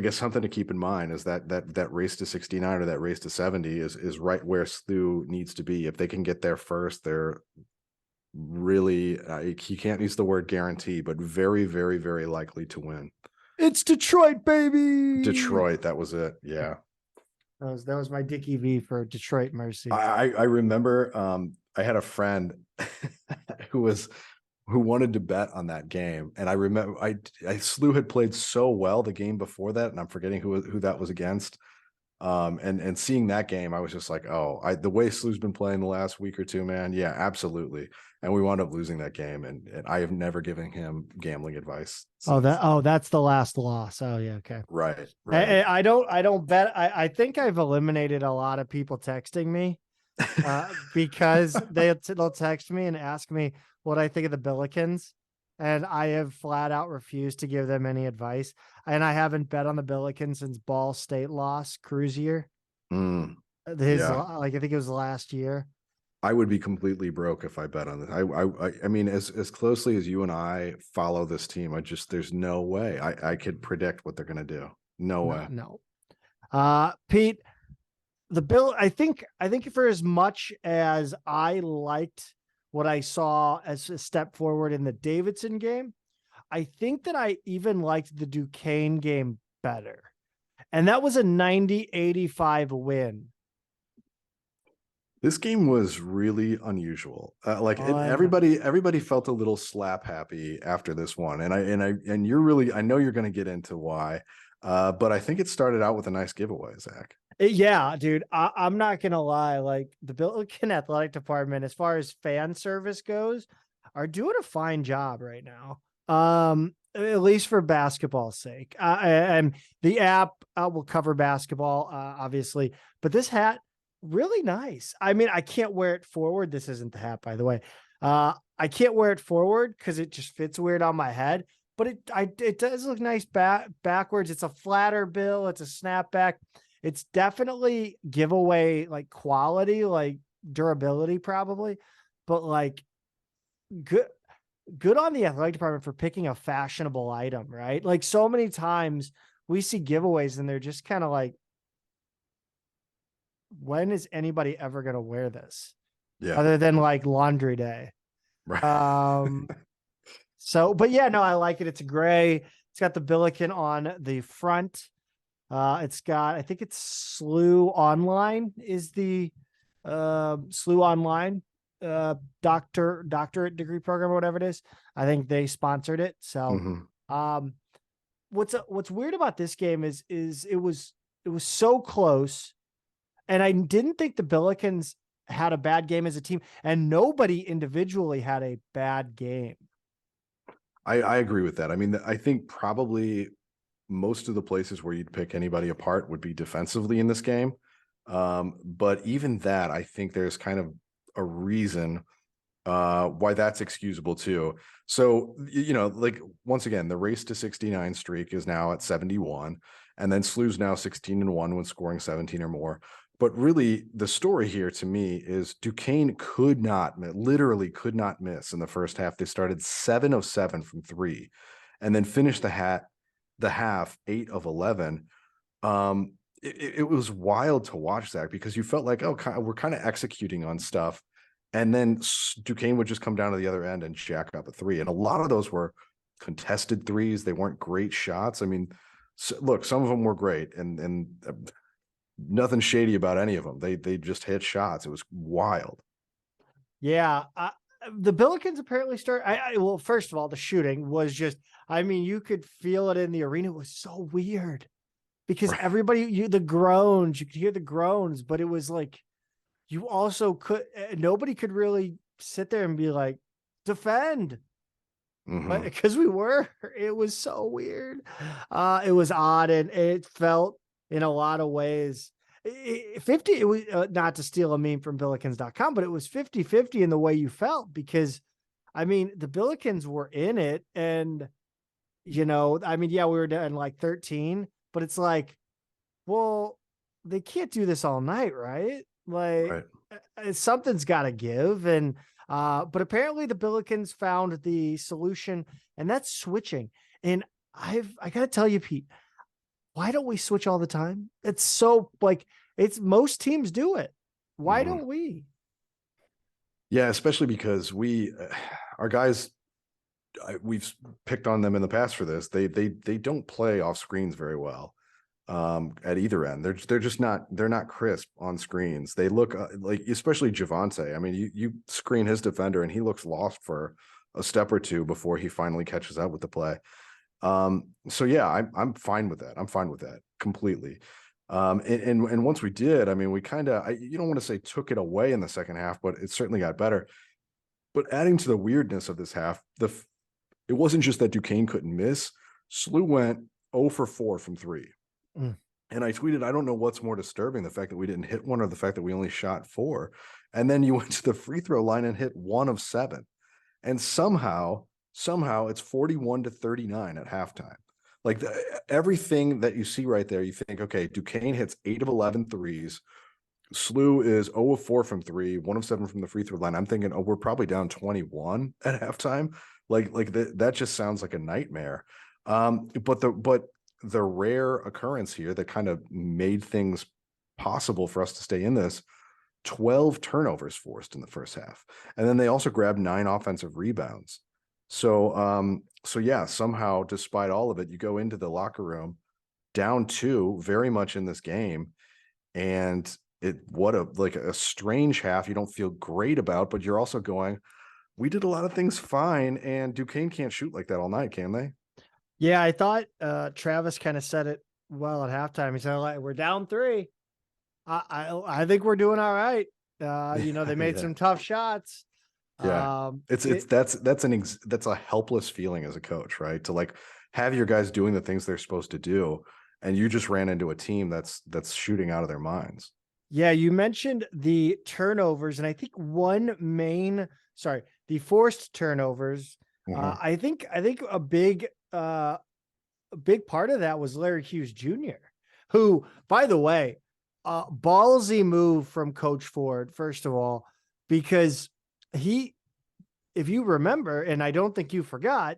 guess something to keep in mind is that race to 69 or that race to 70 is right where SLU needs to be. If they can get there first, they're really, you can't use the word guarantee, but very, very, very likely to win. It's Detroit, baby. Detroit. That was it. Yeah. That was my Dickie V for Detroit Mercy. I remember I had a friend who wanted to bet on that game, and I remember SLU had played so well the game before that, and I'm forgetting who that was against. And seeing that game, I was just like, the way SLU's been playing the last week or two, man, yeah, absolutely. And we wound up losing that game, and I have never given him gambling advice. That's the last loss. Oh yeah, okay. Right. I don't bet. I think I've eliminated a lot of people texting me because they'll text me and ask me what I think of the Billikens, and I have flat out refused to give them any advice. And I haven't bet on the Billikens since Ball State lost Cruz year. I think it was last year. I would be completely broke if I bet on this. I mean, as closely as you and I follow this team, there's no way I could predict what they're going to do. No way. No. Pete, I think for as much as I liked what I saw as a step forward in the Davidson game. I think that I even liked the Duquesne game better. And that was a 90-85 win. This game was really unusual. Everybody felt a little slap happy after this one. And you're really, I know you're going to get into why, but I think it started out with a nice giveaway, Zach. Yeah, dude, I'm not going to lie. Like the Billiken athletic department, as far as fan service goes, are doing a fine job right now. At least for basketball's sake. And the app will cover basketball, obviously, but this hat, really nice. I mean, I can't wear it forward. This isn't the hat, by the way. I can't wear it forward because it just fits weird on my head, but it does look nice backwards. It's a flatter bill. It's a snapback. It's definitely giveaway, like quality, like durability probably, but like good on the athletic department for picking a fashionable item, right? Like so many times we see giveaways and they're just kind of like, when is anybody ever going to wear this? Yeah. Other than like laundry day. Right. So, but yeah, no, I like it. It's gray. It's got the Billiken on the front. It's got, I think it's SLU Online is the SLU Online doctorate degree program or whatever it is. I think they sponsored it. So, what's weird about this game is it was so close. And I didn't think the Billikens had a bad game as a team, and nobody individually had a bad game. I agree with that. I mean, I think probably most of the places where you'd pick anybody apart would be defensively in this game. But even that, I think there's kind of a reason why that's excusable too. So, like once again, the race to 69 streak is now at 71, and then SLU's now 16-1 when scoring 17 or more. But really, the story here to me is Duquesne literally could not miss in the first half. They started 7 of 7 from 3, and then finished the half 8 of 11. It was wild to watch, Zach, because you felt like, we're kind of executing on stuff, and then Duquesne would just come down to the other end and jack up a 3, and a lot of those were contested threes. They weren't great shots. I mean, look, some of them were great, and nothing shady about any of them. They just hit shots. It was wild. Yeah. The Billikens apparently well, first of all, the shooting was just, I mean, you could feel it in the arena. It was so weird because everybody, the groans, you could hear the groans, but it was like, you also nobody could really sit there and be like, defend. Because it was so weird. It was odd, and it felt in a lot of ways 50. It was not to steal a meme from Billikens.com, but it was 50-50 in the way you felt, because I mean, the Billikens were in it, and I mean, yeah, we were down like 13, but it's like, well, they can't do this all night, right? Like something's got to give. And but apparently the Billikens found the solution, and that's switching. And I got to tell you, Pete, why don't we switch all the time? It's so like, most teams do it. Why don't we? Yeah, especially because our guys, we've picked on them in the past for this. They don't play off screens very well at either end. They're just they're not crisp on screens. They look like, especially Javante. I mean, you screen his defender and he looks lost for a step or two before he finally catches up with the play. So yeah, I'm fine with that. I'm fine with that completely. And once we did, I mean, we kind of, you don't want to say took it away in the second half, but it certainly got better. But adding to the weirdness of this half, it wasn't just that Duquesne couldn't miss. SLU went 0 for 4 from 3. And I tweeted, I don't know what's more disturbing, the fact that we didn't hit one or the fact that we only shot 4. And then you went to the free throw line and hit 1 of 7. And somehow it's 41-39 at halftime. Like everything that you see right there, you think, okay, Duquesne hits 8 of 11 threes. SLU is 0 of 4 from 3, 1 of 7 from the free throw line. I'm thinking, we're probably down 21 at halftime. Like that just sounds like a nightmare. But the rare occurrence here that kind of made things possible for us to stay in this 12 turnovers forced in the first half. And then they also grabbed 9 offensive rebounds. So yeah, somehow, despite all of it, you go into the locker room down 2 very much in this game. And what a strange half you don't feel great about, but you're also going, we did a lot of things fine, and Duquesne can't shoot like that all night, can they? Yeah, I thought Travis kind of said it well at halftime. He said, like, we're down 3. I think we're doing all right. They made some tough shots. Yeah. That's a helpless feeling as a coach, right? To like have your guys doing the things they're supposed to do, and you just ran into a team that's shooting out of their minds. Yeah, you mentioned the turnovers, and I think the forced turnovers. Mhm. I think a big part of that was Larry Hughes Jr., who, by the way, ballsy move from Coach Ford, first of all, because if you remember, and I don't think you forgot,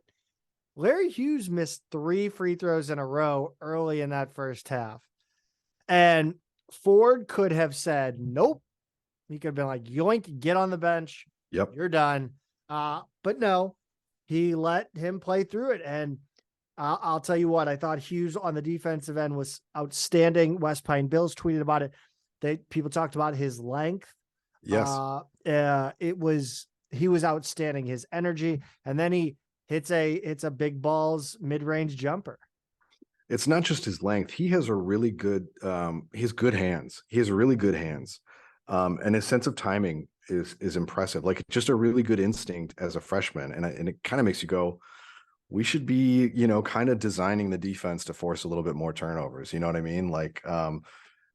Larry Hughes missed 3 free throws in a row early in that first half. And Ford could have said, nope. He could have been like, yoink, get on the bench. Yep. You're done. But no, he let him play through it. And I'll tell you what, I thought Hughes on the defensive end was outstanding. West Pine Bills tweeted about it. People talked about his length. Yes. He was outstanding, his energy. And then he hits a big balls mid-range jumper. It's not just his length. He has a really good, he has good hands. He has really good hands. And his sense of timing is impressive. Like, just a really good instinct as a freshman. And it kind of makes you go, we should be, kind of designing the defense to force a little bit more turnovers. You know what I mean? Like,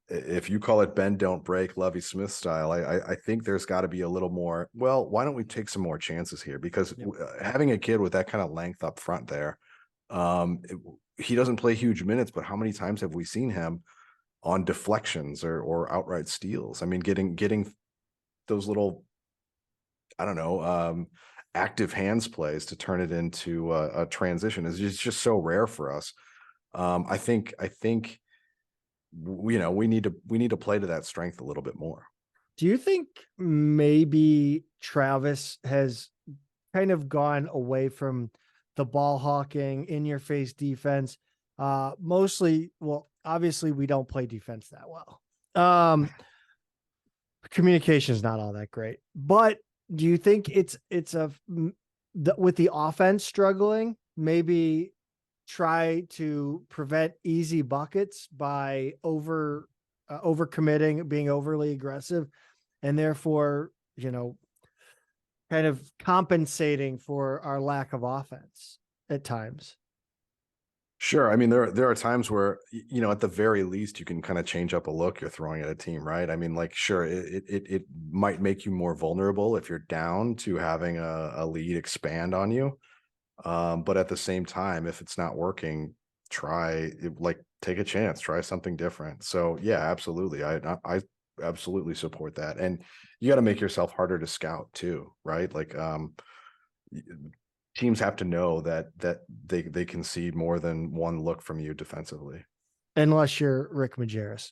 if you call it bend, don't break, Lovie Smith style, I think there's got to be a little more, well, why don't we take some more chances here? Because having a kid with that kind of length up front there, he doesn't play huge minutes, but how many times have we seen him on deflections or outright steals? I mean, getting those little, I don't know, active hands plays to turn it into a transition is just so rare for us. I think we need to play to that strength a little bit more. Do you think maybe Travis has kind of gone away from the ball hawking, in your face defense? Mostly, well, obviously we don't play defense that well. Communication is not all that great, but do you think it's with the offense struggling, maybe try to prevent easy buckets by over committing, being overly aggressive, and therefore, kind of compensating for our lack of offense at times? Sure. I mean, there are times where, at the very least, you can kind of change up a look you're throwing at a team, right? I mean, like, sure, it might make you more vulnerable if you're down to having a lead expand on you. But at the same time, if it's not working, take a chance, try something different. So yeah, absolutely. I absolutely support that. And you got to make yourself harder to scout too, right? Like, teams have to know that they can see more than one look from you defensively. Unless you're Rick Majerus.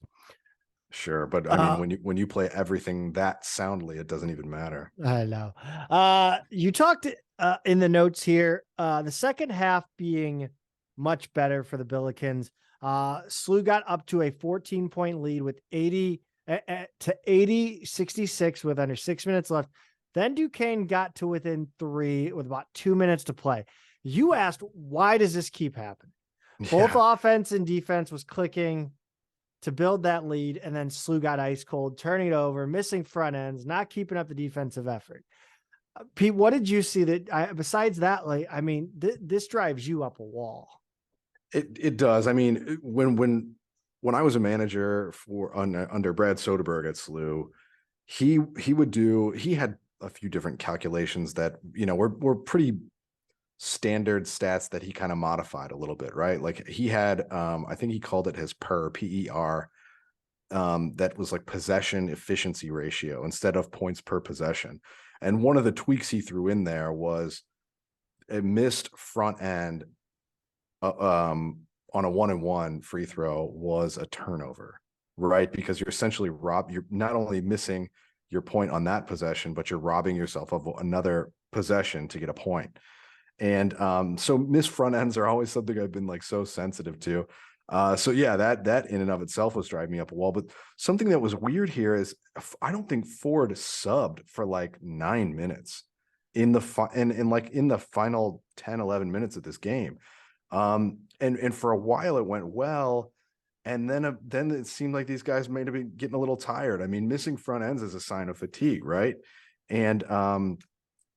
Sure. But I mean, when you play everything that soundly, it doesn't even matter. I know. You talked in the notes here, the second half being much better for the Billikens. SLU got up to a 14-point lead with 66 with under 6 minutes left. Then Duquesne got to within 3 with about 2 minutes to play. You asked, why does this keep happening? Both offense and defense was clicking to build that lead, and then SLU got ice cold, turning it over, missing front ends, not keeping up the defensive effort. Pete, what did you see besides that? Like, I mean, this drives you up a wall. It does. I mean, when I was a manager under Brad Soderberg at SLU, he had a few different calculations that, were pretty standard stats that he kind of modified a little bit, right? Like, he had, I think he called it his PER, that was like possession efficiency ratio instead of points per possession. And one of the tweaks he threw in there was a missed front end on a 1-and-1 free throw was a turnover, right? Because you're essentially you're not only missing your point on that possession, but you're robbing yourself of another possession to get a point. And so missed front ends are always something I've been like so sensitive to. So yeah, that in and of itself was driving me up a wall. But something that was weird here is I don't think Ford subbed for like 9 minutes in the in the final 10, 11 minutes of this game. And for a while it went well. And then it seemed like these guys may have been getting a little tired. I mean, missing front ends is a sign of fatigue, right? And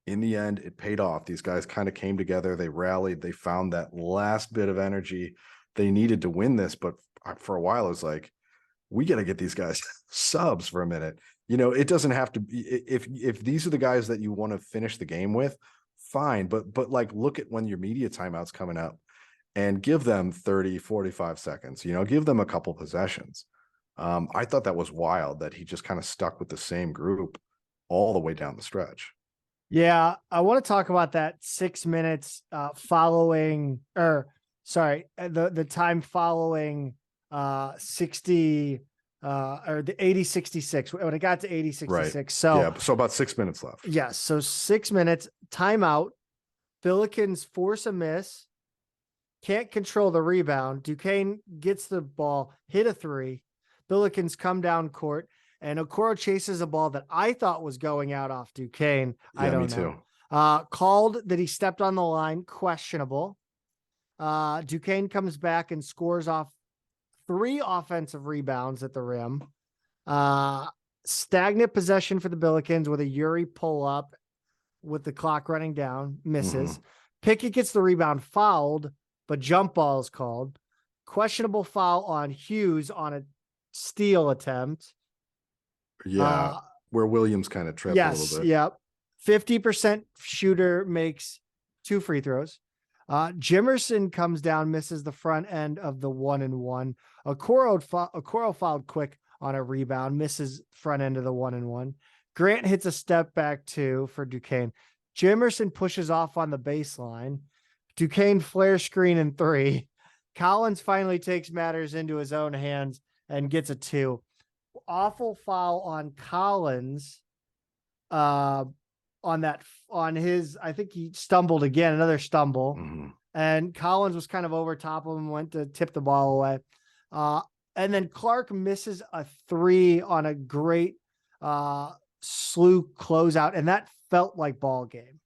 in the end, it paid off. These guys kind of came together. They rallied. They found that last bit of energy they needed to win this. But for a while, it was like, we got to get these guys subs for a minute. You know, it doesn't have to be, if these are the guys that you want to finish the game with, fine. But like, look at when your media timeout's coming up and give them 30, 45 seconds, you know, give them a couple possessions. I thought that was wild that he just kind of stuck with the same group all the way down the stretch. Yeah, I want to talk about that 6 minutes following, or sorry, the time following 60 or the 80-66 when it got to 80-66. Right. So yeah, so about 6 minutes left. Yes, so 6 minutes timeout. Billikens force a miss, can't control the rebound. Duquesne gets the ball, hit a three. Billikens come down court. And Okoro chases a ball that I thought was going out off Duquesne. Yeah, I don't me know. too. Called that he stepped on the line, questionable. Duquesne comes back and scores off 3 offensive rebounds at the rim. Stagnant possession for the Billikens with a Uri pull up with the clock running down, misses. Pickett gets the rebound, fouled, but jump ball is called. Questionable foul on Hughes on a steal attempt. Yeah, where Williams kind of tripped a little bit. Yep. 50% shooter makes 2 free throws. Jimerson comes down, misses the front end of the 1-and-1. Okoro fouled quick on a rebound, misses front end of the 1-and-1. Grant hits a step back 2 for Duquesne. Jimerson pushes off on the baseline. Duquesne flare screen in 3. Collins finally takes matters into his own hands and gets a 2. Awful foul on Collins on his, I think he stumbled again, another stumble. And Collins was kind of over top of him, went to tip the ball away. And then Clark misses a 3 on a great slew closeout. And that felt like ball game.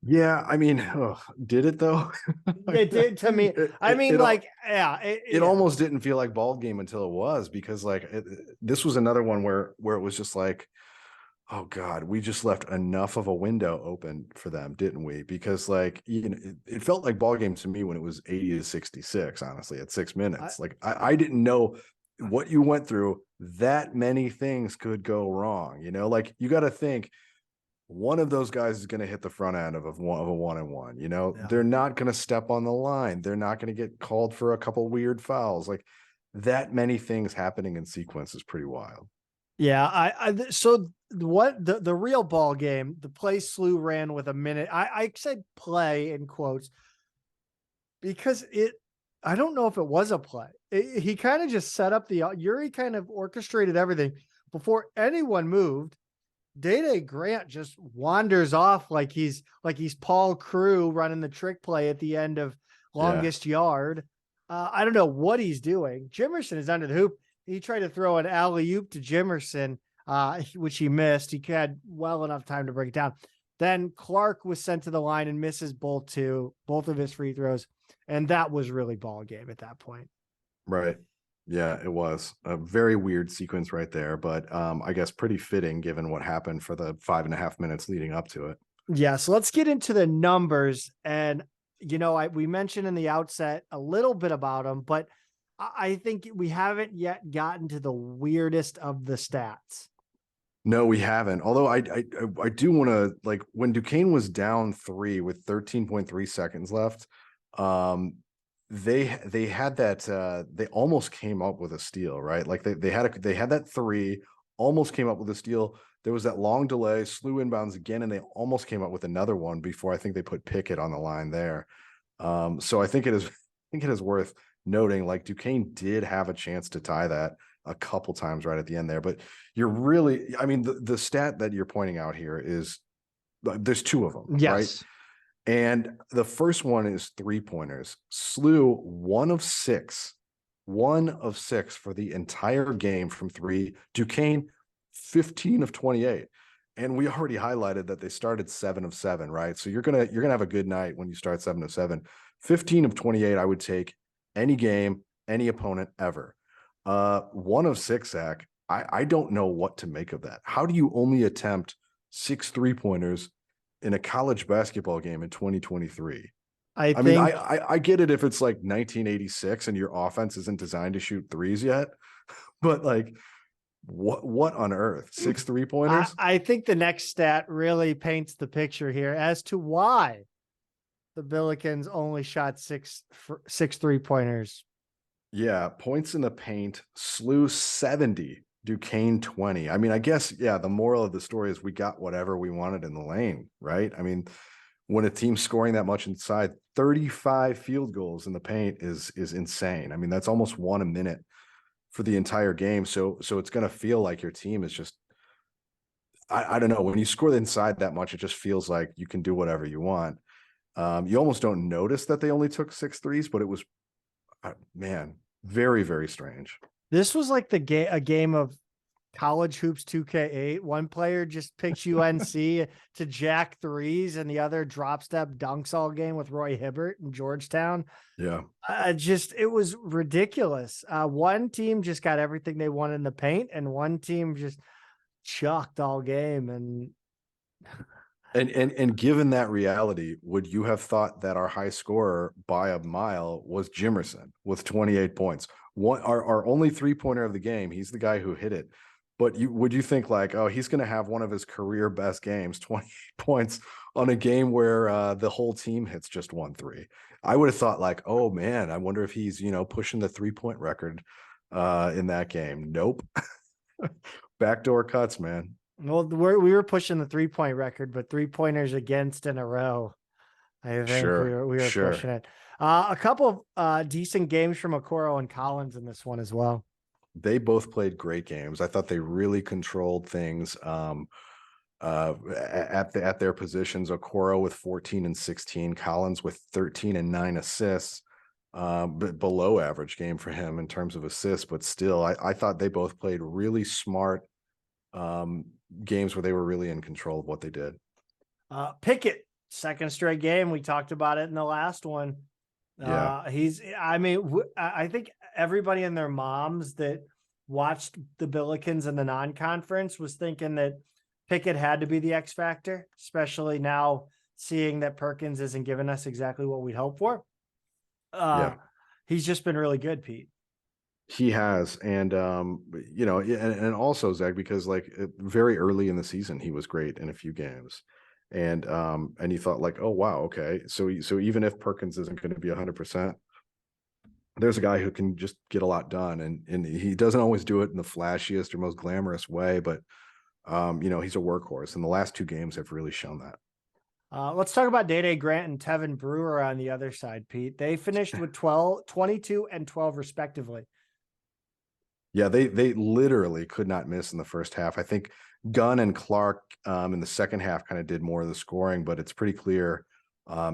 Yeah, I mean, did it though? It did to me. It almost didn't feel like ball game until it was, because like this was another one where it was just like, oh God, we just left enough of a window open for them, didn't we? Because like, you know, it felt like ball game to me when it was 80-66, honestly, at 6 minutes. I didn't know what you went through. That many things could go wrong, you know, like you got to think, one of those guys is going to hit the front end of a 1-and-1, you know, They're not going to step on the line. They're not going to get called for a couple weird fouls. Like that many things happening in sequence is pretty wild. Yeah. So what the real ball game, the play Slew ran with a minute. I said play in quotes because I don't know if it was a play. He kind of just set up Uri kind of orchestrated everything before anyone moved. Day-Day Grant just wanders off like he's Paul Crew running the trick play at the end of longest yard. I don't know what he's doing. Jimerson is under the hoop. He tried to throw an alley-oop to Jimerson, which he missed. He had well enough time to break it down. Then Clark was sent to the line and misses both of his free throws. And that was really ball game at that point. Right. Yeah, it was a very weird sequence right there, but I guess pretty fitting given what happened for the 5.5 minutes leading up to it. Yeah, so let's get into the numbers. And, you know, we mentioned in the outset a little bit about them, but I think we haven't yet gotten to the weirdest of the stats. No, we haven't. Although I do want to, like, when Duquesne was down 3 with 13.3 seconds left, they had that they almost came up with a steal, right? Like they had that 3, almost came up with a steal. There was that long delay, Slew inbounds again, and they almost came up with another one before I think they put Pickett on the line there. So I think it is worth noting, like, Duquesne did have a chance to tie that. a couple times right at the end there, but you're really, I mean, the stat that you're pointing out here is there's two of them, right? Yes. And the first one is 3-pointers. SLU, 1 of 6 for the entire game from 3. Duquesne, 15 of 28. And we already highlighted that they started 7 of 7, right? So you're gonna have a good night when you start 7 of 7. 15 of 28, I would take any game, any opponent ever. 1 of 6, Zach. I don't know what to make of that. How do you only attempt 6 3-pointers in a college basketball game in 2023? I mean, I get it if it's like 1986 and your offense isn't designed to shoot threes yet, but like, what on earth? 6 3-pointers? I think the next stat really paints the picture here as to why the Billikens only shot 6 3-pointers. Yeah, points in the paint, SLU 70, Duquesne 20. I mean, I guess, yeah, the moral of the story is we got whatever we wanted in the lane, right? I mean, when a team's scoring that much inside, 35 field goals in the paint is insane. I mean, that's almost 1 a minute for the entire game. So it's going to feel like your team is just, I don't know, when you score inside that much, it just feels like you can do whatever you want. You almost don't notice that they only took 6 threes, but it was, man, very, very strange. This was like a game of college hoops 2K8. One player just picks UNC to jack threes, and the other drop step dunks all game with Roy Hibbert in Georgetown. Yeah. It was ridiculous. One team just got everything they wanted in the paint, and one team just chucked all game. And given that reality, would you have thought that our high scorer by a mile was Jimerson with 28 points? Our only 3-pointer of the game. He's the guy who hit it. But would you think like, oh, he's going to have one of his career best games, 28 points on a game where the whole team hits just 1 3? I would have thought like, oh man, I wonder if he's, pushing the 3-point record in that game. Nope. Backdoor cuts, man. Well, we were pushing the 3-point record, but 3-pointers against in a row. I think we were pushing it. A couple of decent games from Okoro and Collins in this one as well. They both played great games. I thought they really controlled things at their positions. Okoro with 14 and 16, Collins with 13 and 9 assists, but below average game for him in terms of assists. But still, I thought they both played really smart games where they were really in control of what they did. Pickett, second straight game. We talked about it in the last one. Yeah. I think everybody and their moms that watched the Billikens in the non-conference was thinking that Pickett had to be the X factor, especially now seeing that Perkins isn't giving us exactly what we hope for. He's just been really good, Pete. He has. And, and also Zach, because like very early in the season, he was great in a few games. And you thought like, oh, wow. Okay. So even if Perkins isn't going to be 100%, there's a guy who can just get a lot done. And he doesn't always do it in the flashiest or most glamorous way, but he's a workhorse. And the last 2 games have really shown that. Let's talk about Day Grant and Tevin Brewer on the other side, Pete. They finished with 22 and 12 respectively. Yeah, they literally could not miss in the first half. I think Gunn and Clark in the second half kind of did more of the scoring, but it's pretty clear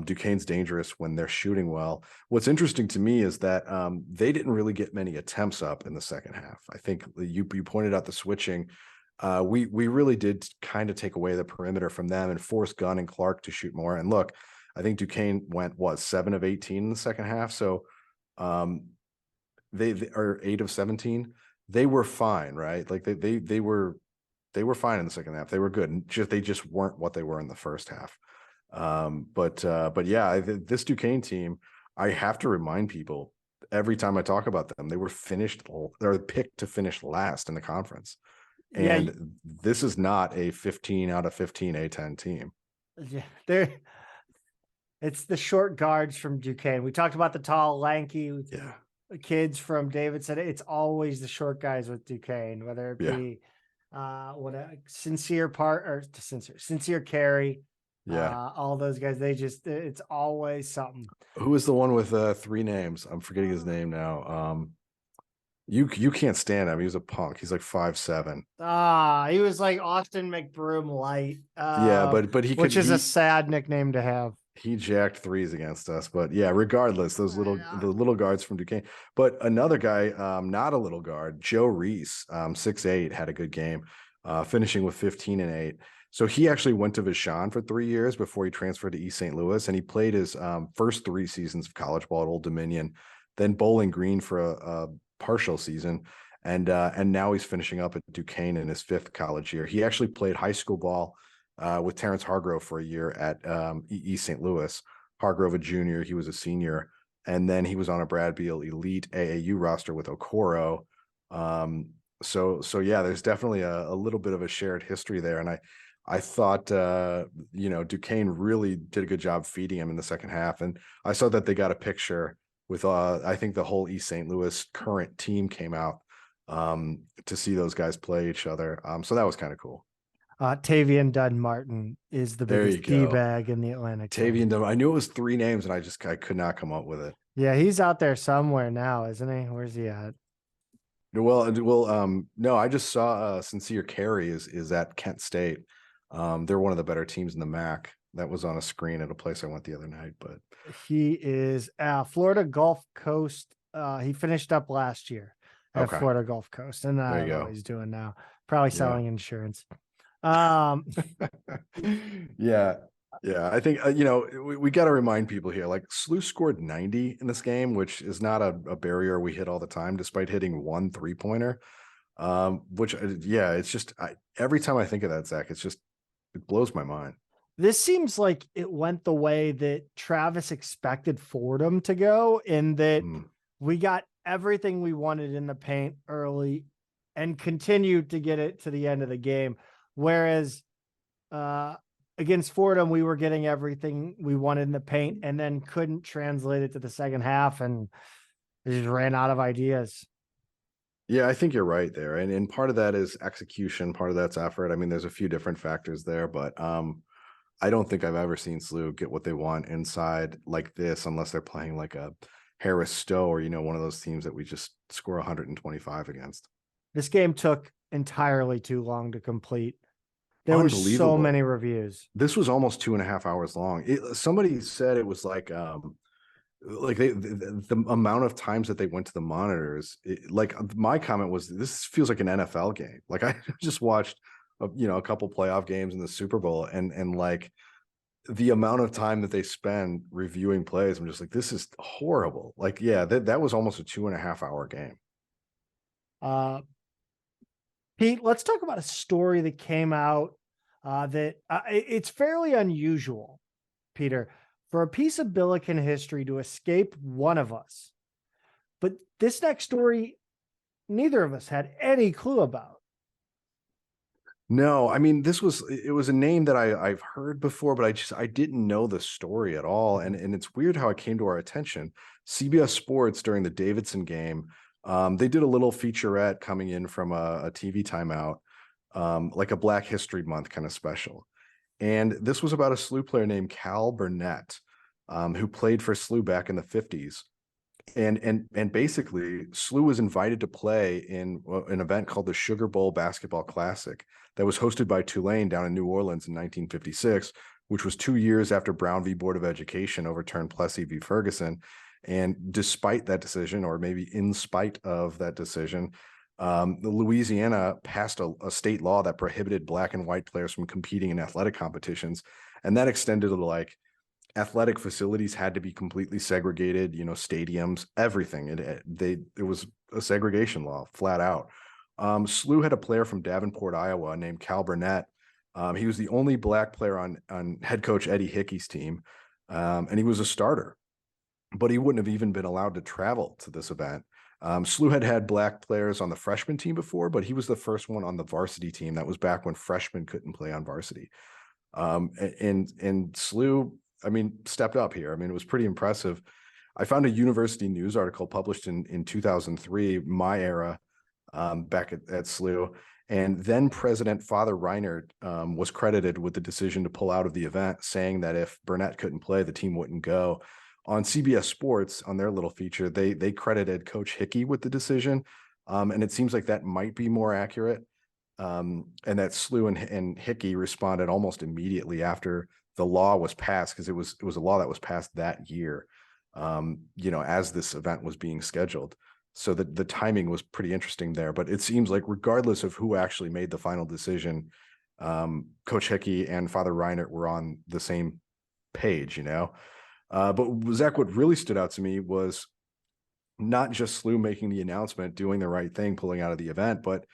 Duquesne's dangerous when they're shooting well. What's interesting to me is that they didn't really get many attempts up in the second half. I think you pointed out the switching. We really did kind of take away the perimeter from them and force Gunn and Clark to shoot more. And look, I think Duquesne went 7 of 18 in the second half. So they are 8 of 17. They were fine, right? Like they were fine in the second half. They were good. They just weren't what they were in the first half. But yeah, this Duquesne team, I have to remind people every time I talk about them, they were picked to finish last in the conference. And this is not a 15 out of 15 A10 team. Yeah, it's the short guards from Duquesne. We talked about the tall, lanky kids from Davidson. It's always the short guys with Duquesne, whether it be sincere Carey. All those guys, it's always something. Who is the one with 3 names? I'm forgetting his name now. You can't stand him. He was a punk. He's like 5'7". He was like Austin McBroom light. Yeah, but Which is a sad nickname to have. he jacked threes against us. But yeah, regardless, the little guards from Duquesne. But another guy, not a little guard, Joe Reese, 6'8", had a good game, finishing with 15 and 8. So he actually went to Vashon for 3 years before he transferred to East St. Louis, and he played his first 3 seasons of college ball at Old Dominion, then Bowling Green for a partial season, and now he's finishing up at Duquesne in his 5th college year. He actually played high school ball with Terrence Hargrove for a year at East St. Louis. Hargrove a junior, he was a senior, and then he was on a Brad Beal elite AAU roster with Okoro. So yeah, there's definitely a little bit of a shared history there, and I thought Duquesne really did a good job feeding him in the second half, and I saw that they got a picture with I think the whole East St. Louis current team came out to see those guys play each other. So that was kind of cool. Tavian Dunn Martin is the biggest D-bag in the Atlantic. Tavian Dunn. I knew it was 3 names, and I could not come up with it. Yeah, he's out there somewhere now, isn't he? Where's he at? Well, no, I just saw Sincere Carey is at Kent State. They're one of the better teams in the MAC. That was on a screen at a place I went the other night. But he is Florida Gulf Coast. He finished up last year at Florida Gulf Coast, and I don't know what he's doing now. Probably selling insurance. Yeah. I think we got to remind people here, like SLU scored 90 in this game, which is not a barrier we hit all the time, despite hitting 1 3-pointer. Which it's just every time I think of that, Zach, it blows my mind. This seems like it went the way that Travis expected Fordham to go, in that we got everything we wanted in the paint early and continued to get it to the end of the game. Whereas against Fordham, we were getting everything we wanted in the paint and then couldn't translate it to the second half, and just ran out of ideas. Yeah, I think you're right there. And part of that is execution. Part of that's effort. I mean, there's a few different factors there, but I don't think I've ever seen SLU get what they want inside like this, unless they're playing like a Harris Stowe or, one of those teams that we just score 125 against. This game took entirely too long to complete. There were so many reviews. This was almost 2.5 hours long. Somebody said it was like the amount of times that they went to the monitors. My comment was, this feels like an NFL game. Like I just watched a couple playoff games in the Super Bowl, and like the amount of time that they spend reviewing plays, I'm just like, this is horrible. Like, yeah, that was almost a 2.5 hour game. Pete, let's talk about a story that came out that it's fairly unusual, Peter, for a piece of Billiken history to escape one of us. But this next story, neither of us had any clue about. No, I mean, it was a name that I've heard before, but I didn't know the story at all. And it's weird how it came to our attention. CBS Sports during the Davidson game, they did a little featurette coming in from a TV timeout, like a Black History Month kind of special. And this was about a SLU player named Cal Burnett, who played for SLU back in the 50s. And basically, SLU was invited to play in an event called the Sugar Bowl Basketball Classic that was hosted by Tulane down in New Orleans in 1956, which was 2 years after Brown v. Board of Education overturned Plessy v. Ferguson. And despite that decision, or maybe in spite of that decision, Louisiana passed a state law that prohibited Black and white players from competing in athletic competitions. And that extended to like athletic facilities had to be completely segregated, stadiums, everything. It was a segregation law flat out. SLU had a player from Davenport, Iowa named Cal Burnett. He was the only Black player on head coach Eddie Hickey's team. And he was a starter, but he wouldn't have even been allowed to travel to this event. SLU had Black players on the freshman team before, but he was the first one on the varsity team. That was back when freshmen couldn't play on varsity. And SLU, stepped up here. It was pretty impressive. I found a University News article published in 2003, my era, back at SLU. And then President Father Reinert was credited with the decision to pull out of the event, saying that if Burnett couldn't play, the team wouldn't go. On CBS Sports, on their little feature, they credited Coach Hickey with the decision, And it seems like that might be more accurate. And that SLU and Hickey responded almost immediately after the law was passed, because it was a law that was passed that year, as this event was being scheduled. So the timing was pretty interesting there. But it seems like regardless of who actually made the final decision, Coach Hickey and Father Reinert were on the same page, But Zach, what really stood out to me was not just SLU making the announcement, doing the right thing, pulling out of the event, but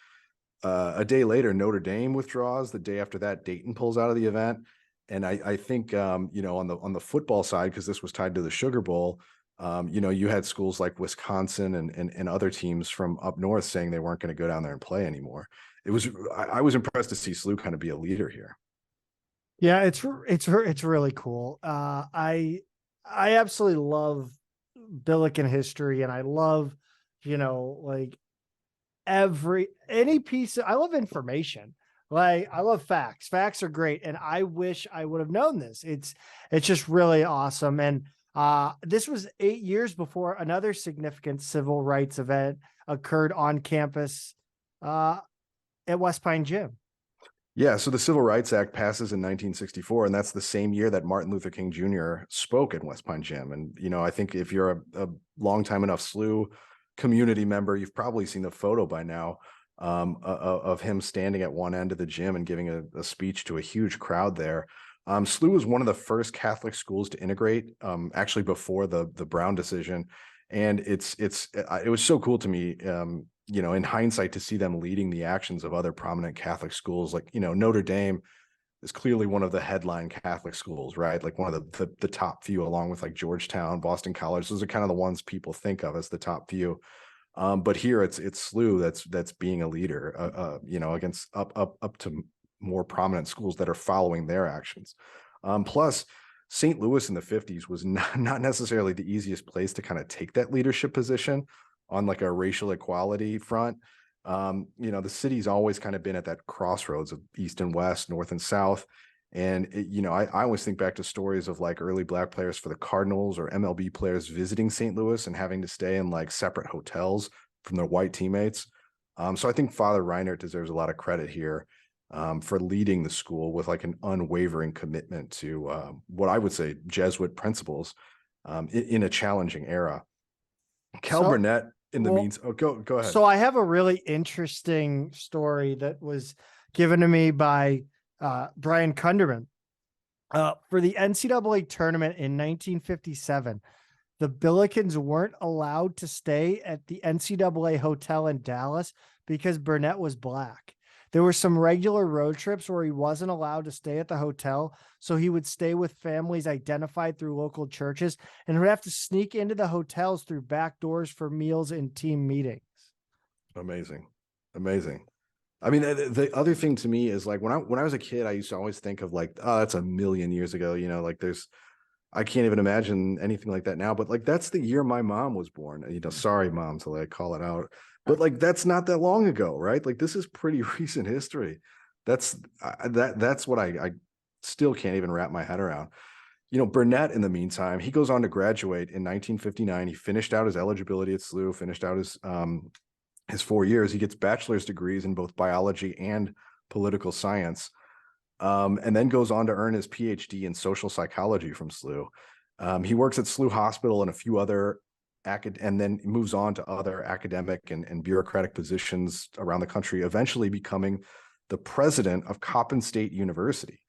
a day later, Notre Dame withdraws. The day after that, Dayton pulls out of the event. And I think, on the football side, because this was tied to the Sugar Bowl, you had schools like Wisconsin and other teams from up north saying they weren't going to go down there and play anymore. I was impressed to see SLU kind of be a leader here. Yeah, it's really cool. I absolutely love Billiken history, and I love, like any piece I love information. Like, I love facts. Facts are great, and I wish I would have known this. It's just really awesome. And this was 8 years before another significant civil rights event occurred on campus at West Pine Gym. Yeah, so the Civil Rights Act passes in 1964, and that's the same year that Martin Luther King Jr. spoke at West Pine Gym. And, I think if you're a long time enough SLU community member, you've probably seen the photo by now of him standing at one end of the gym and giving a speech to a huge crowd there. SLU was one of the first Catholic schools to integrate, actually before the Brown decision. And it was so cool to me, in hindsight, to see them leading the actions of other prominent Catholic schools. Like, Notre Dame is clearly one of the headline Catholic schools, right? Like one of the top few, along with like Georgetown, Boston College. Those are kind of the ones people think of as the top few. But here it's SLU that's being a leader, against up to more prominent schools that are following their actions. Plus, St. Louis in the 50s was not necessarily the easiest place to kind of take that leadership position on like a racial equality front. The city's always kind of been at that crossroads of East and West, North and South. And, I always think back to stories of like early Black players for the Cardinals or MLB players visiting St. Louis and having to stay in like separate hotels from their white teammates. So I think Father Reinert deserves a lot of credit here for leading the school with like an unwavering commitment to what I would say Jesuit principles in a challenging era. Burnett in the means. Oh, go ahead. So I have a really interesting story that was given to me by Brian Kunderman. For the NCAA tournament in 1957, the Billikens weren't allowed to stay at the NCAA hotel in Dallas because Burnett was Black. There were some regular road trips where he wasn't allowed to stay at the hotel, so he would stay with families identified through local churches and would have to sneak into the hotels through back doors for meals and team meetings. Amazing. I mean, the other thing to me is like when I was a kid, I used to always think of like, oh, that's a million years ago. Like I can't even imagine anything like that now. But like that's the year my mom was born. Sorry, mom, to like call it out. But like that's not that long ago, right? Like this is pretty recent history. That's what I still can't even wrap my head around. Burnett, in the meantime, he goes on to graduate in 1959. He finished out his eligibility at SLU, finished out his 4 years. He gets bachelor's degrees in both biology and political science, and then goes on to earn his PhD in social psychology from SLU. He works at SLU Hospital and a few other and then moves on to other academic and bureaucratic positions around the country, eventually becoming the president of Coppin State University,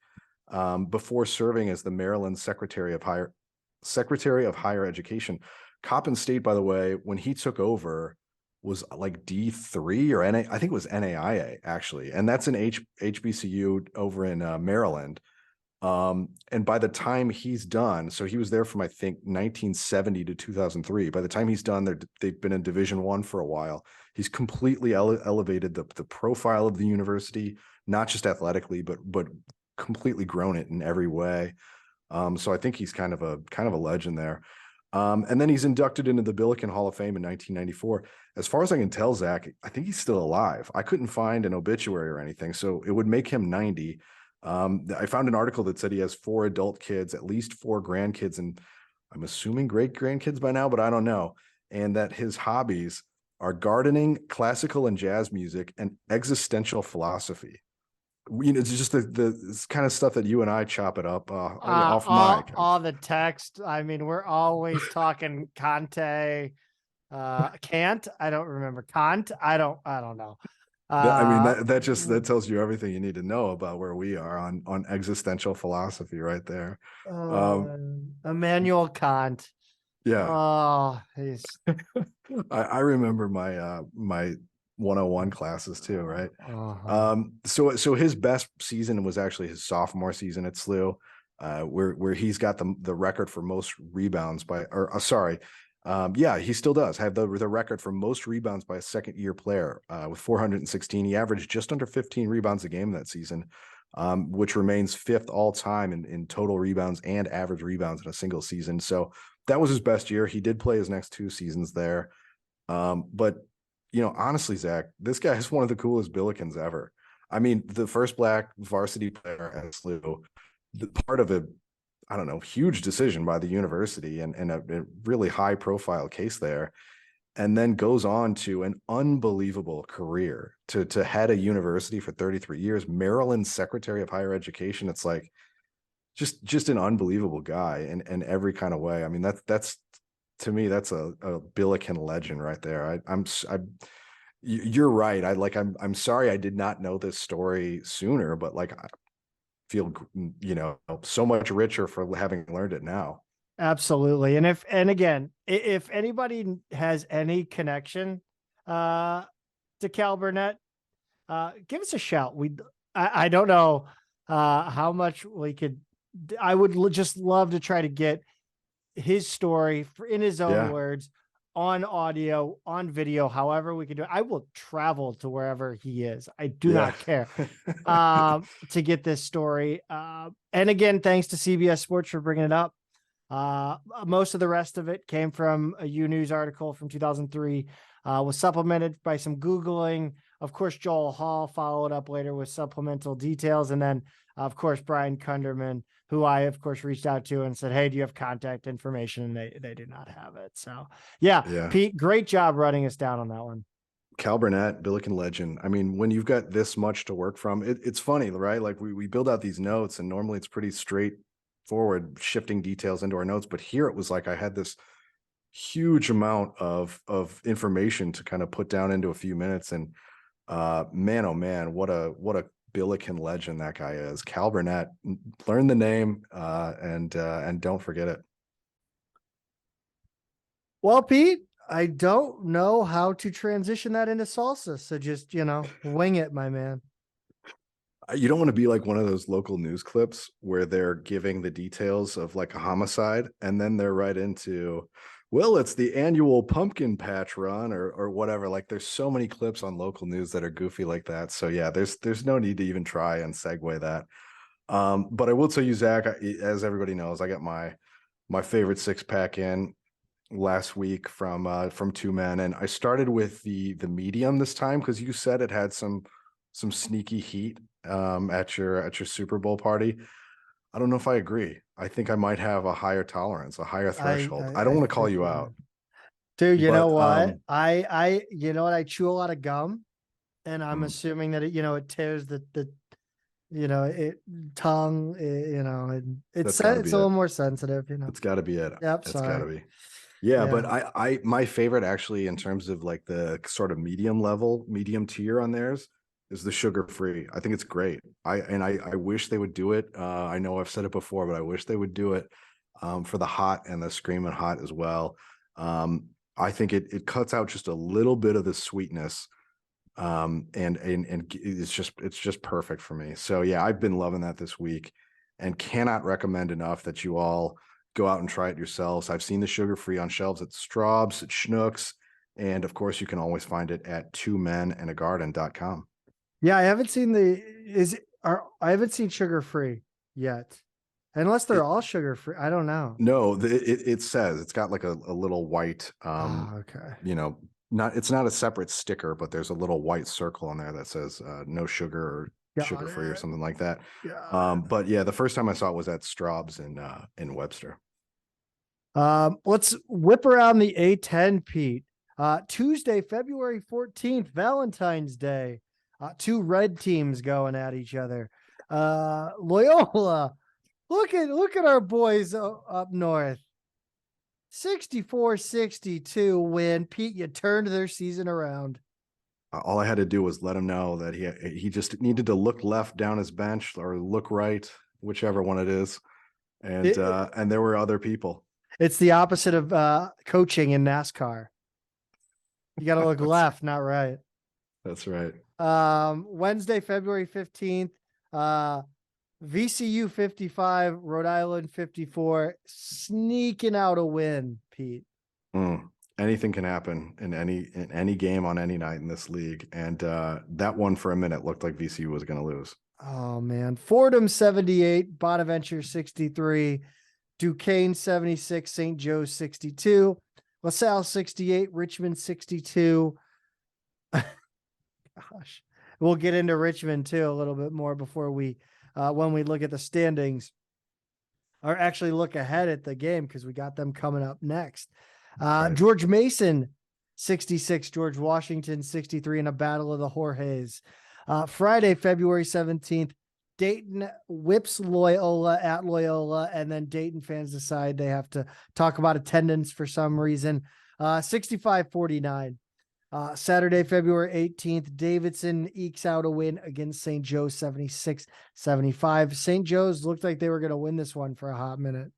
before serving as the Maryland Secretary of Higher Education. Coppin State, by the way, when he took over, was like D3 or I think it was NAIA actually. And that's an HBCU over in Maryland. And by the time he's done, so he was there from, I think, 1970 to 2003. By the time he's done, they've been in Division I for a while. He's completely elevated the profile of the university, not just athletically, but completely grown it in every way. So I think he's kind of a legend there. And then he's inducted into the Billiken Hall of Fame in 1994. As far as I can tell, Zach, I think he's still alive. I couldn't find an obituary or anything, so it would make him 90. I found an article that said he has 4 adult kids, at least 4 grandkids, and I'm assuming great grandkids by now, but I don't know. And that his hobbies are gardening, classical and jazz music, and existential philosophy. It's just the kind of stuff that you and I chop it up off mic. All the text. I mean, we're always talking Conte, Kant. I don't remember Kant. I don't know. I mean, that tells you everything you need to know about where we are on existential philosophy right there. Immanuel Kant. Yeah. Oh, he's. I remember my my 101 classes too, right? So his best season was actually his sophomore season at SLU, where he's got the record for most rebounds by, he still does have the record for most rebounds by a second year player with 416. He averaged just under 15 rebounds a game that season, which remains fifth all time in total rebounds and average rebounds in a single season. So that was his best year. He did play his next 2 seasons there. But honestly, Zach, this guy is one of the coolest Billikens ever. I mean, the first Black varsity player at SLU, part of a, huge decision by the university and a really high profile case there, and then goes on to an unbelievable career to head a university for 33 years, Maryland's Secretary of Higher Education. It's like just an unbelievable guy in every kind of way. I mean, that's to me, that's a Billiken legend right there. You're right. I'm sorry I did not know this story sooner, but I feel, so much richer for having learned it now. Absolutely. And again, if anybody has any connection to Cal Burnett, give us a shout. I don't know how much we could. I would just love to try to get his story in his own words, on audio, on video, however we can do it. I will travel to wherever he is. I do not care to get this story. And again, thanks to CBS Sports for bringing it up. Most of the rest of it came from a U News article from 2003, was supplemented by some Googling. Of course, Joel Hall followed up later with supplemental details. And then, of course, Brian Kunderman, who I, of course, reached out to and said, hey, do you have contact information? And they did not have it. So, yeah, Pete, great job running us down on that one. Cal Burnett, Billiken legend. I mean, when you've got this much to work from, it's funny, right? Like we build out these notes and normally it's pretty straightforward, shifting details into our notes. But here it was like I had this huge amount of information to kind of put down into a few minutes. And man, oh man, what a Billiken legend that guy is. Cal Burnett. Learn the name and don't forget it. Well, Pete, I don't know how to transition that into salsa, so just wing it, my man. You don't want to be like one of those local news clips where they're giving the details of like a homicide and then they're right into, well, it's the annual pumpkin patch run or whatever. Like there's so many clips on local news that are goofy like that. So yeah, there's no need to even try and segue that. But I will tell you, Zach, as everybody knows, I got my favorite 6-pack in last week from 2 Men, and I started with the medium this time because you said it had some sneaky heat at your Super Bowl party. I don't know if I agree. I think I might have a higher tolerance, a higher threshold. I don't want to call you out. Dude, you know what? I chew a lot of gum and I'm assuming that it tears the tongue, it's a little more sensitive, It's gotta be it. Yep. It's gotta be. Yeah, but I my favorite actually in terms of like the sort of medium tier on theirs is the sugar-free. I think it's great. I wish they would do it. I know I've said it before, but I wish they would do it for the hot and the screaming hot as well. I think it cuts out just a little bit of the sweetness. And it's just perfect for me. So yeah, I've been loving that this week and cannot recommend enough that you all go out and try it yourselves. I've seen the sugar-free on shelves at Straub's, at Schnucks, and of course you can always find it at twomeningarden.com. Yeah, I haven't seen I haven't seen sugar-free yet. Unless they're all sugar-free. I don't know. No, it says it's got like a little white okay. It's not a separate sticker, but there's a little white circle on there that says no sugar or sugar-free or something like that. But yeah, the first time I saw it was at Straub's in Webster. Let's whip around the A10, Pete. Tuesday, February 14th, Valentine's Day. Two red teams going at each other. Loyola, look at our boys up north. 64-62 win. Pete, you turned their season around. All I had to do was let him know that he just needed to look left down his bench or look right, whichever one it is. And there were other people. It's the opposite of coaching in NASCAR. You got to look left, not right. That's right. Wednesday, February 15th, VCU 55, Rhode Island 54, sneaking out a win, Pete. Anything can happen in any game on any night in this league. And that one for a minute looked like VCU was going to lose. Oh, man. Fordham 78, Bonaventure 63, Duquesne 76, St. Joe's 62, LaSalle 68, Richmond 62. Gosh, we'll get into Richmond too a little bit more before we, when we look at the standings, or actually look ahead at the game because we got them coming up next. Right. George Mason 66, George Washington 63 in a battle of the Jorges. Friday, February 17th, Dayton whips Loyola at Loyola, and then Dayton fans decide they have to talk about attendance for some reason. 65-49. Saturday, February 18th, Davidson ekes out a win against St. Joe's 76-75. St. Joe's looked like they were going to win this one for a hot minute.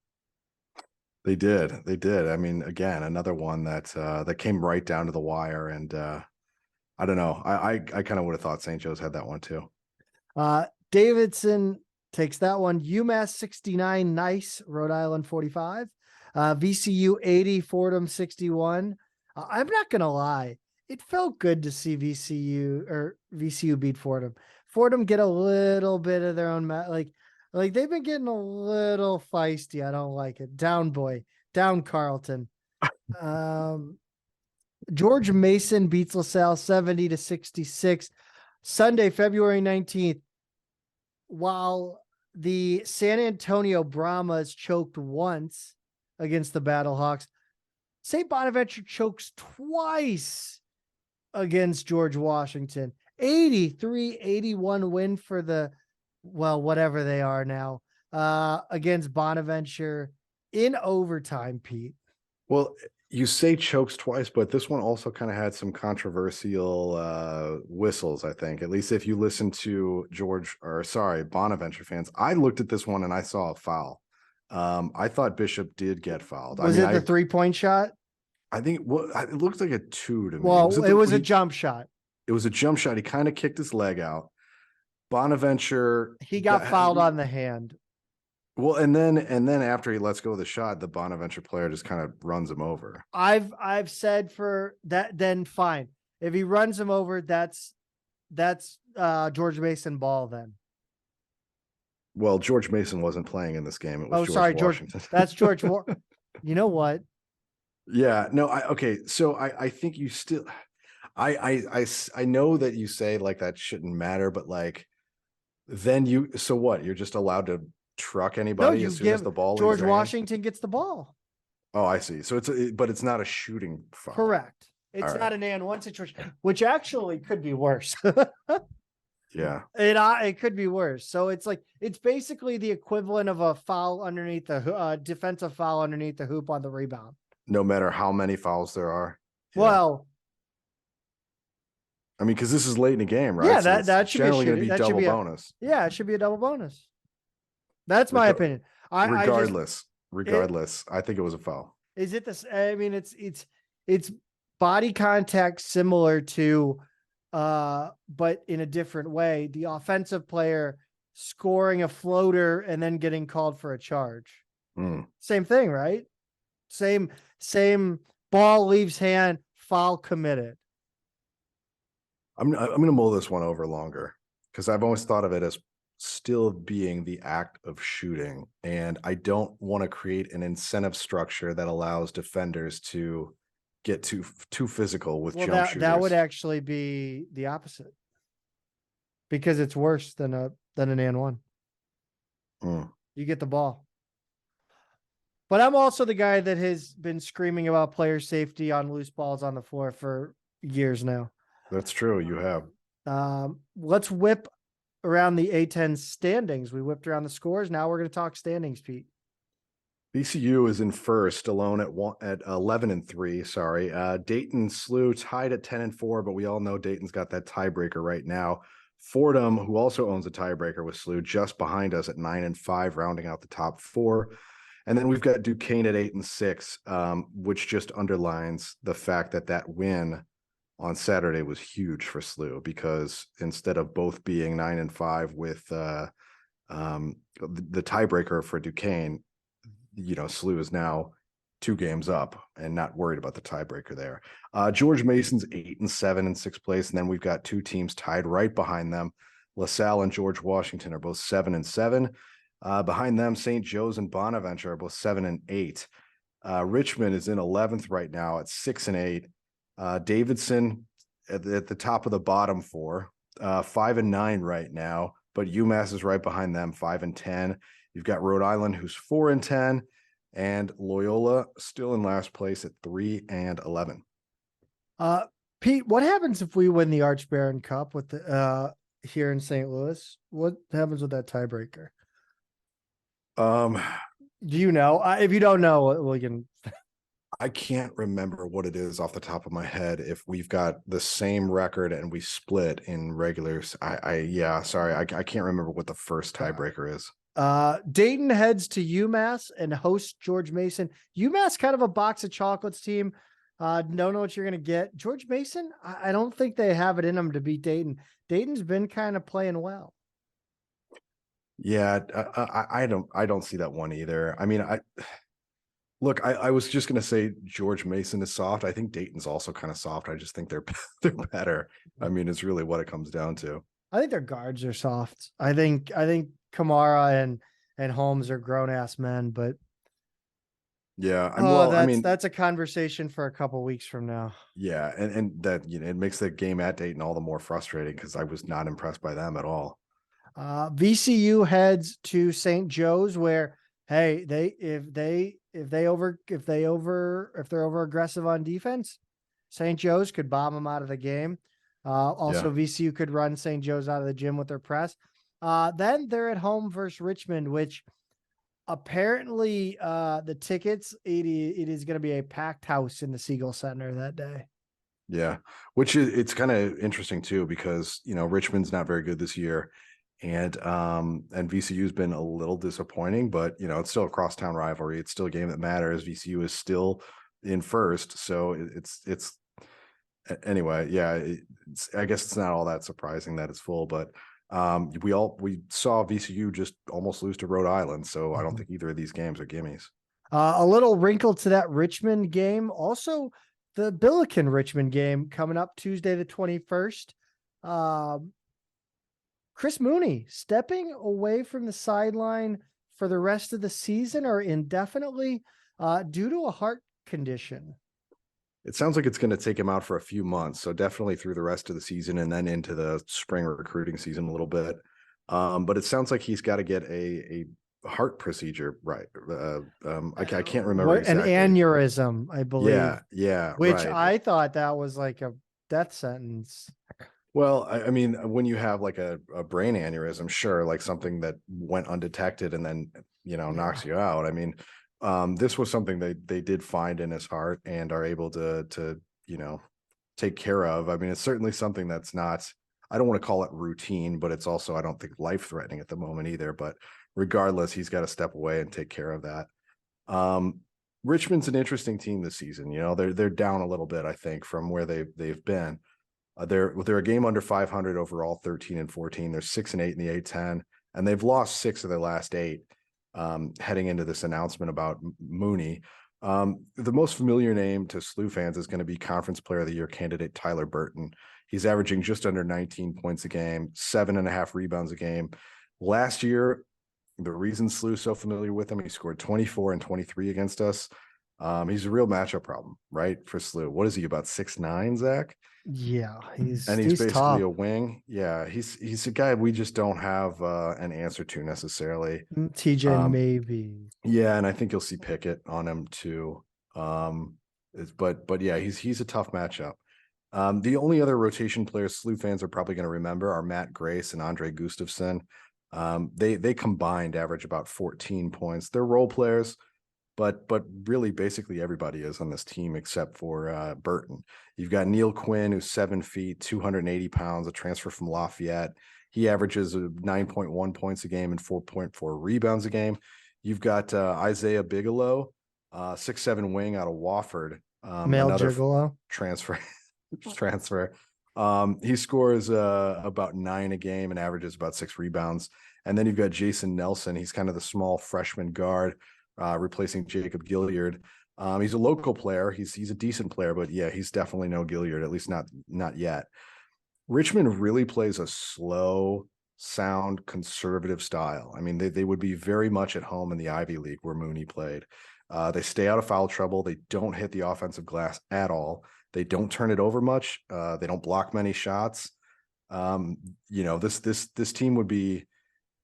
They did. I mean, again, another one that came right down to the wire. And I don't know. I kind of would have thought St. Joe's had that one too. Davidson takes that one. UMass 69, nice. Rhode Island 45. VCU 80, Fordham 61. I'm not going to lie. It felt good to see VCU beat Fordham. Fordham get a little bit of their own, like they've been getting a little feisty. I don't like it. Down Carlton. George Mason beats LaSalle 70-66. Sunday, February 19th, while the San Antonio Brahmas choked once against the Battlehawks, St. Bonaventure chokes twice against George Washington. 83-81 win for the, well, whatever they are now, against Bonaventure in overtime, Pete. Well, you say chokes twice, but this one also kind of had some controversial whistles, I think. At least if you listen to Bonaventure fans. I looked at this one and I saw a foul. I thought Bishop did get fouled. Was it the 3-point shot? I think it looks like a 2 to me. Well, it was a jump shot. It was a jump shot. He kind of kicked his leg out. Bonaventure. He got fouled on the hand. Well, and then after he lets go of the shot, the Bonaventure player just kind of runs him over. I've said for that, then fine. If he runs him over, that's George Mason ball then. Well, George Mason wasn't playing in this game. It was George Washington. That's George. You know what? Yeah, no, okay. So I think you still, I know that you say like that shouldn't matter, but like, then so what? You're just allowed to truck anybody as soon as the ball. George Washington gets the ball. Oh, I see. So but it's not a shooting foul. Correct. It's not an and one situation, which actually could be worse. Yeah, it could be worse. So it's basically the equivalent of a foul underneath the defensive foul underneath the hoop on the rebound. No matter how many fouls there are. Yeah. Well, I mean, because this is late in the game, right? Yeah, so that should generally going to be double bonus. Yeah, it should be a double bonus. That's my opinion. Regardless, I think it was a foul. Is it this? I mean, it's body contact similar to, but in a different way. The offensive player scoring a floater and then getting called for a charge. Same thing, right? Same ball leaves hand, foul committed. I'm going to mull this one over longer because I've always thought of it as still being the act of shooting. And I don't want to create an incentive structure that allows defenders to get too physical with jump shooters. That would actually be the opposite because it's worse than an and one. You get the ball. But I'm also the guy that has been screaming about player safety on loose balls on the floor for years now. That's true. You have. Let's whip around the A10 standings. We whipped around the scores. Now we're going to talk standings, Pete. VCU is in first, alone at 11-3. Sorry, Dayton SLU tied at 10-4, but we all know Dayton's got that tiebreaker right now. Fordham, who also owns a tiebreaker with SLU, just behind us at 9-5, rounding out the top four. And then we've got Duquesne at 8-6, which just underlines the fact that that win on Saturday was huge for SLU, because instead of both being 9-5 with the tiebreaker for Duquesne, SLU is now 2 games up and not worried about the tiebreaker there. George Mason's 8-7 in 6th place. And then we've got 2 teams tied right behind them. LaSalle and George Washington are both 7-7. Behind them, St. Joe's and Bonaventure are both 7-8. Richmond is in 11th right now at 6-8. Davidson at the top of the bottom 4, 5-9 right now, but UMass is right behind them, 5-10. You've got Rhode Island, who's 4-10, and Loyola still in last place at 3-11. Pete, what happens if we win the Arch Baron Cup with the here in St. Louis? What happens with that tiebreaker? Do you know? If you don't know, we can. I can't remember what it is off the top of my head. If we've got the same record and we split in regulars, I can't remember what the first tiebreaker is. Dayton heads to UMass and hosts George Mason. UMass kind of a box of chocolates team. Don't know what you're going to get. George Mason, I don't think they have it in them to beat Dayton. Dayton's been kind of playing well. Yeah, I don't see that one either. I mean, I was just going to say George Mason is soft. I think Dayton's also kind of soft. I just think they're better. I mean, it's really what it comes down to. I think their guards are soft. I think Kamara and Holmes are grown ass men, but yeah, that's a conversation for a couple weeks from now. Yeah, and that it makes the game at Dayton all the more frustrating because I was not impressed by them at all. VCU heads to St. Joe's, where if they're over aggressive on defense, St. Joe's could bomb them out of the game. VCU could run St. Joe's out of the gym with their press. Then they're at home versus Richmond, which apparently the tickets, it is going to be a packed house in the Siegel Center that day. Yeah, which it's kind of interesting too, because Richmond's not very good this year, and VCU's been a little disappointing, but it's still a crosstown rivalry. It's still a game that matters. VCU is still in first, so it's anyway. Yeah, I guess it's not all that surprising that it's full, but we saw VCU just almost lose to Rhode Island, so I don't think either of these games are gimmies. A little wrinkle to that Richmond game, also the Billiken Richmond game coming up Tuesday the 21st. Chris Mooney stepping away from the sideline for the rest of the season or indefinitely due to a heart condition. It sounds like it's going to take him out for a few months, so definitely through the rest of the season and then into the spring recruiting season a little bit. But it sounds like he's got to get a heart procedure, right? I can't remember exactly. An aneurysm, I believe. Yeah. Which right. I thought that was like a death sentence. Well, I mean, when you have like a brain aneurysm, sure, like something that went undetected and then knocks you out. I mean, this was something they did find in his heart and are able to take care of. I mean, it's certainly something that's not, I don't want to call it routine, but it's also, I don't think life threatening at the moment either, but regardless, he's got to step away and take care of that. Richmond's an interesting team this season. They're down a little bit, I think, from where they've been. They're a game under 500 overall, 13-14. They're 6-8 in the A10, and they've lost 6 of their last 8. Heading into this announcement about Mooney. The most familiar name to SLU fans is going to be Conference Player of the Year candidate Tyler Burton. He's averaging just under 19 points a game, 7.5 rebounds a game. Last year, the reason SLU's so familiar with him, he scored 24 and 23 against us. He's a real matchup problem, right, for SLU. What is he, about 6'9", Zach? Yeah, And he's basically tough. a wing. Yeah, he's a guy we just don't have an answer to necessarily. TJ maybe. Yeah, and I think you'll see Pickett on him too. But yeah, he's a tough matchup. The only other rotation players SLU fans are probably going to remember are Matt Grace and Andre Gustafson. They combined average about 14 points. They're role players, but really basically everybody is on this team except for Burton. You've got Neil Quinn, who's 7 feet, 280 pounds, a transfer from Lafayette. He averages 9.1 points a game and 4.4 rebounds a game. You've got Isaiah Bigelow, 6'7" wing out of Wofford. Male Another gigolo. transfer. He scores about 9 a game and averages about 6 rebounds. And then you've got Jason Nelson. He's kind of the small freshman guard, replacing Jacob Gilliard. He's a local player. He's a decent player, but yeah, he's definitely no Gilliard, at least not yet. Richmond really plays a slow, sound, conservative style. I mean, they would be very much at home in the Ivy League where Mooney played. They stay out of foul trouble. They don't hit the offensive glass at all. They don't turn it over much. They don't block many shots. This team would be,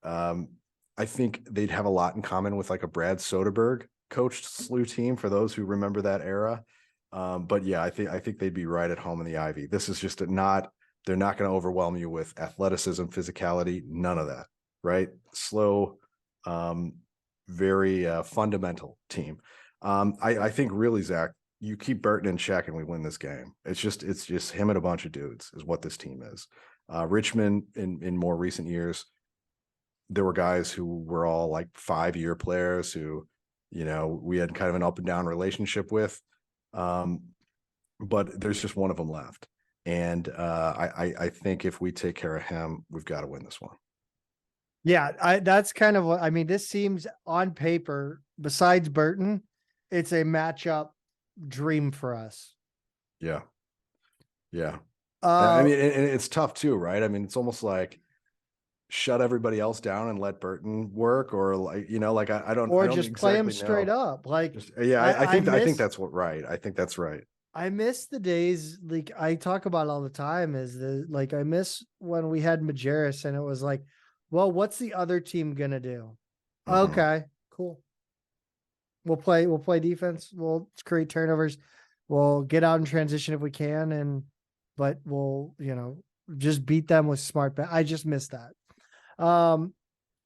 I think they'd have a lot in common with like a Brad Soderberg coached SLU team for those who remember that era. But yeah, I think they'd be right at home in the Ivy. This is just they're not going to overwhelm you with athleticism, physicality, none of that, right? Slow, very fundamental team. I think really, Zach, you keep Burton in check and we win this game. It's just him and a bunch of dudes is what this team is. Richmond in more recent years, there were guys who were all like 5-year players who, we had kind of an up and down relationship with. But there's just one of them left. And I think if we take care of him, we've got to win this one. Yeah, that's kind of what I mean. This seems on paper, besides Burton, it's a matchup dream for us. Yeah. I mean, and it's tough too, right? I mean, it's almost like shut everybody else down and let Burton work, or like I don't, or I don't just exactly play him know. straight up. Like, I think that's what right. I think that's right. I miss the days like I talk about all the time I miss when we had Majerus and it was like, well, what's the other team gonna do? Mm-hmm. Okay, cool. We'll play defense. We'll create turnovers. We'll get out in transition if we can, but we'll, just beat them with smart. I just miss that.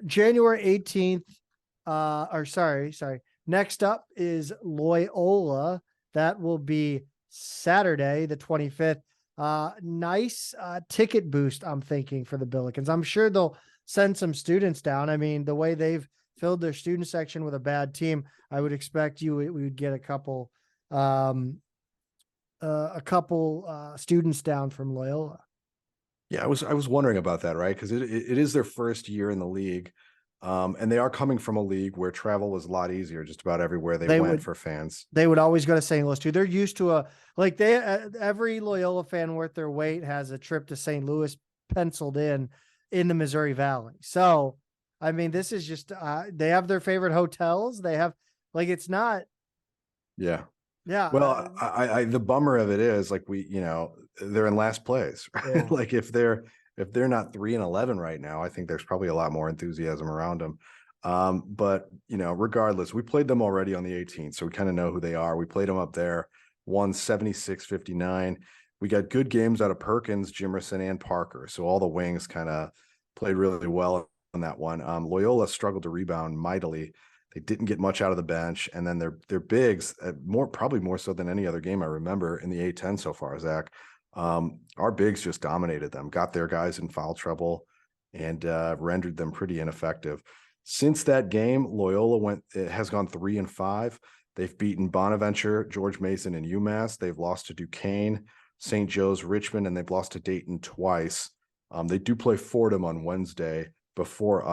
January 18th, sorry. Next up is Loyola. That will be Saturday, the 25th. Nice ticket boost, I'm thinking, for the Billikens. I'm sure they'll send some students down. I mean, the way they've filled their student section with a bad team, I would expect we would get a couple students down from Loyola. Yeah, I was wondering about that, right? Because it is their first year in the league. And they are coming from a league where travel was a lot easier just about everywhere they went for fans. They would always go to St. Louis too. They're used to every Loyola fan worth their weight has a trip to St. Louis penciled in the Missouri Valley. So, I mean, this is just, they have their favorite hotels. They have it's not. Yeah. Yeah. Well, I the bummer of it is like they're in last place, right? Yeah. Like if they're not 3-11 right now, I think there's probably a lot more enthusiasm around them. But regardless, we played them already on the 18th, so we kind of know who they are. We played them up there, won 76-59. We got good games out of Perkins, Jimerson, and Parker. So all the wings kind of played really well on that one. Loyola struggled to rebound mightily. They didn't get much out of the bench, and then their bigs, probably more so than any other game I remember in the A10 so far, Zach. Our bigs just dominated them, got their guys in foul trouble, and rendered them pretty ineffective. Since that game, Loyola has gone 3-5. They've beaten Bonaventure, George Mason, and UMass. They've lost to Duquesne, St. Joe's, Richmond, and they've lost to Dayton twice. They do play Fordham on Wednesday before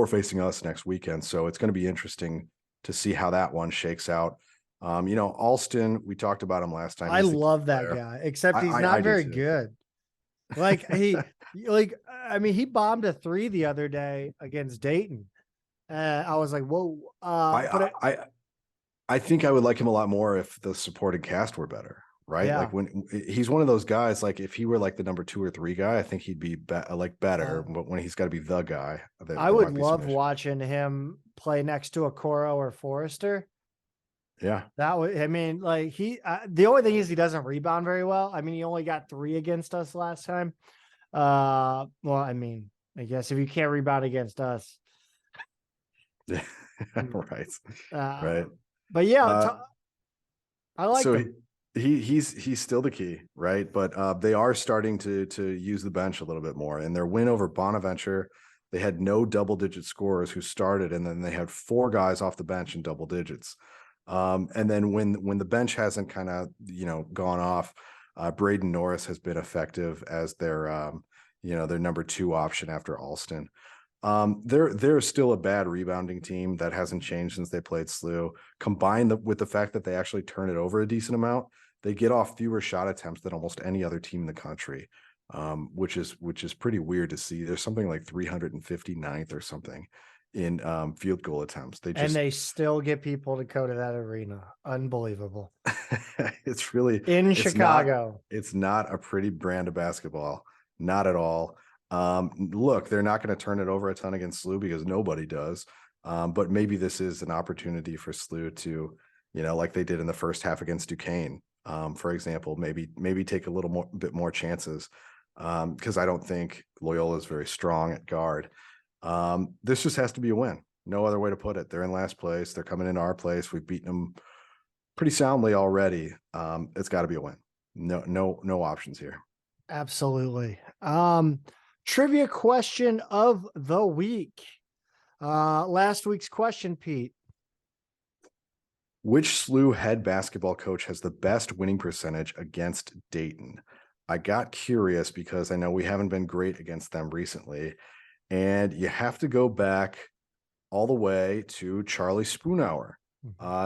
facing us next weekend. So it's going to be interesting to see how that one shakes out. Alston, we talked about him last time. I love that guy, except he's not very good. He bombed a 3 the other day against Dayton. I was like, whoa. I think I would like him a lot more if the supporting cast were better. right? Yeah. Like when he's one of those guys, like if he were like the number 2 or 3 guy, I think he'd be like better. But when he's got to be the guy, I there would might be some love issues. watching him play next to a Coro or Forrester. Yeah. That would, I mean, like the only thing is he doesn't rebound very well. I mean, he only got 3 against us last time. Well, I mean, I guess if you can't rebound against us. Right. Right. But yeah, I like so him. he's still the key, right? But they are starting to use the bench a little bit more. In their win over Bonaventure, they had no double-digit scorers who started, and then they had 4 guys off the bench in double digits. And then when the bench hasn't kind of gone off, Braden Norris has been effective as their their number 2 option after Alston. They're still a bad rebounding team that hasn't changed since they played SLU. Combined with the fact that they actually turn it over a decent amount, they get off fewer shot attempts than almost any other team in the country, which is pretty weird to see. There's something like 359th or something in field goal attempts. They still get people to go to that arena. Unbelievable. It's really in Chicago. It's not a pretty brand of basketball, not at all. Look, they're not going to turn it over a ton against SLU because nobody does. But maybe this is an opportunity for SLU to, like they did in the first half against Duquesne, for example, maybe take a little bit more chances. Because I don't think Loyola is very strong at guard. This just has to be a win. No other way to put it. They're in last place. They're coming into our place. We've beaten them pretty soundly already. It's got to be a win. No options here. Absolutely. Trivia question of the week. Last week's question, Pete. Which SLU head basketball coach has the best winning percentage against Dayton? I got curious because I know we haven't been great against them recently. And you have to go back all the way to Charlie Spoonhour.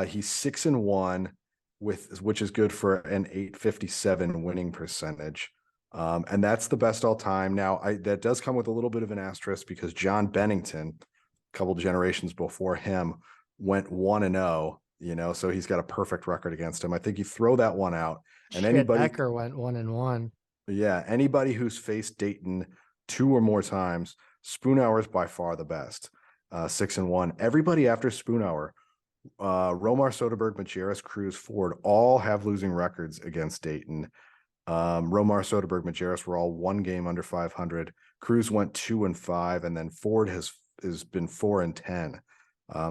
He's 6-1 which is good for an 857 winning percentage. And that's the best all time. Now, that does come with a little bit of an asterisk because John Bennington, a couple of generations before him, went 1-0, so he's got a perfect record against him. I think you throw that one out, and anybody Becker went 1-1. Yeah, anybody who's faced Dayton 2 or more times, Spoonhour is by far the best. 6-1. Everybody after Spoonhour, Romar Soderberg, Majerus, Cruz, Ford, all have losing records against Dayton. Romar, Soderberg, Majerus were all 1 game under 500. Cruz went 2-5, and then Ford has been 4-10.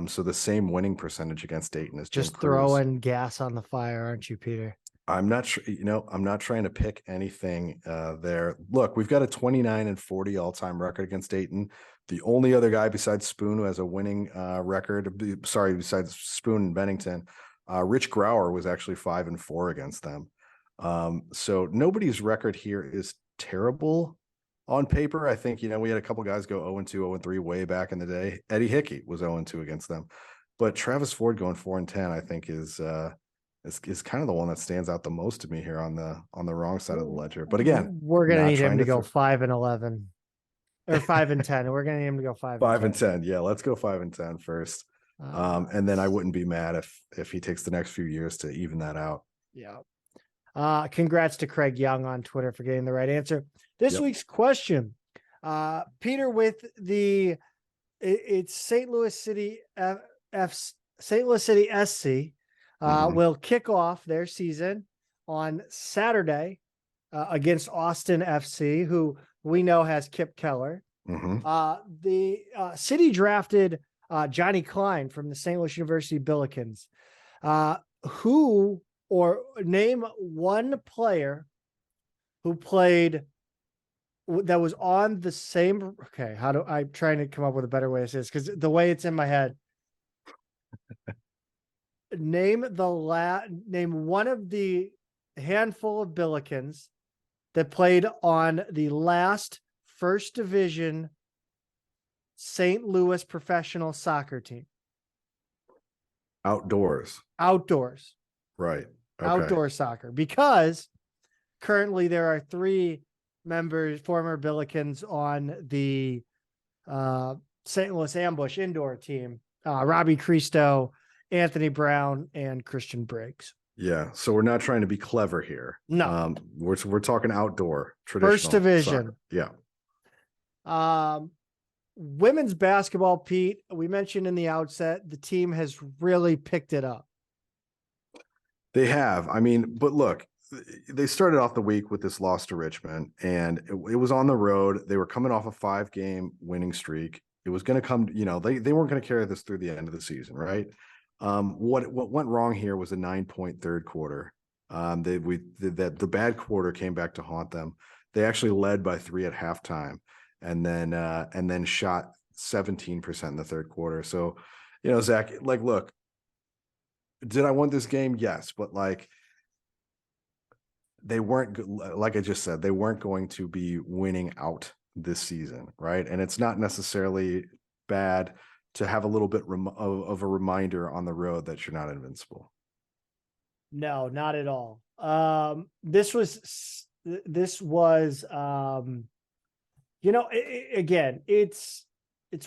So the same winning percentage against Dayton is just throwing gas on the fire, aren't you, Peter? I'm not sure, I'm not trying to pick anything there. Look, we've got a 29-40 all-time record against Dayton. The only other guy besides Spoon who has a winning record, besides Spoon and Bennington, Rich Grauer was actually 5-4 against them. So nobody's record here is terrible on paper. I think, we had a couple guys go 0-2, 0-3 way back in the day. Eddie Hickey was 0-2 against them, but Travis Ford going 4-10, I think is kind of the one that stands out the most to me here on the wrong side of the ledger. But again, we're going to need him to go 5-11 or 5-10. We're going to need him to go 5-10. Yeah. Let's go 5-10 first. And then I wouldn't be mad if he takes the next few years to even that out. Yeah. Congrats to Craig Young on Twitter for getting the right answer. This week's question, Peter, with it's St. Louis City St. Louis City SC will kick off their season on Saturday against Austin FC, who we know has Kip Keller. The city drafted Johnny Klein from the St. Louis University Billikens, name one player who played that was on the same. Okay, I'm trying to come up with a better way to say this because the way it's in my head. Name one of the handful of Billikens that played on the last first division St. Louis professional soccer team. Outdoors. Right. Okay. Outdoor soccer, because currently there are 3 former Billikens on the St. Louis Ambush indoor team, Robbie Cristo, Anthony Brown, and Christian Briggs. Yeah. So we're not trying to be clever here. No. We're talking outdoor First traditional division. soccer. Yeah. Women's basketball, Pete, we mentioned in the outset, the team has really picked it up. They have. I mean, but look, they started off the week with this loss to Richmond, and it was on the road. They were coming off a 5-game winning streak. It was going to come, they weren't going to carry this through the end of the season, right? What went wrong here was a 9-point third quarter. The bad quarter came back to haunt them. They actually led by 3 at halftime, and then shot 17% in the third quarter. So, Zach, like, look, did I want this game? Yes, but like, they weren't, like I just said, they weren't going to be winning out this season, right? And it's not necessarily bad to have a little bit of a reminder on the road that you're not invincible. No, not at all. This was again, it's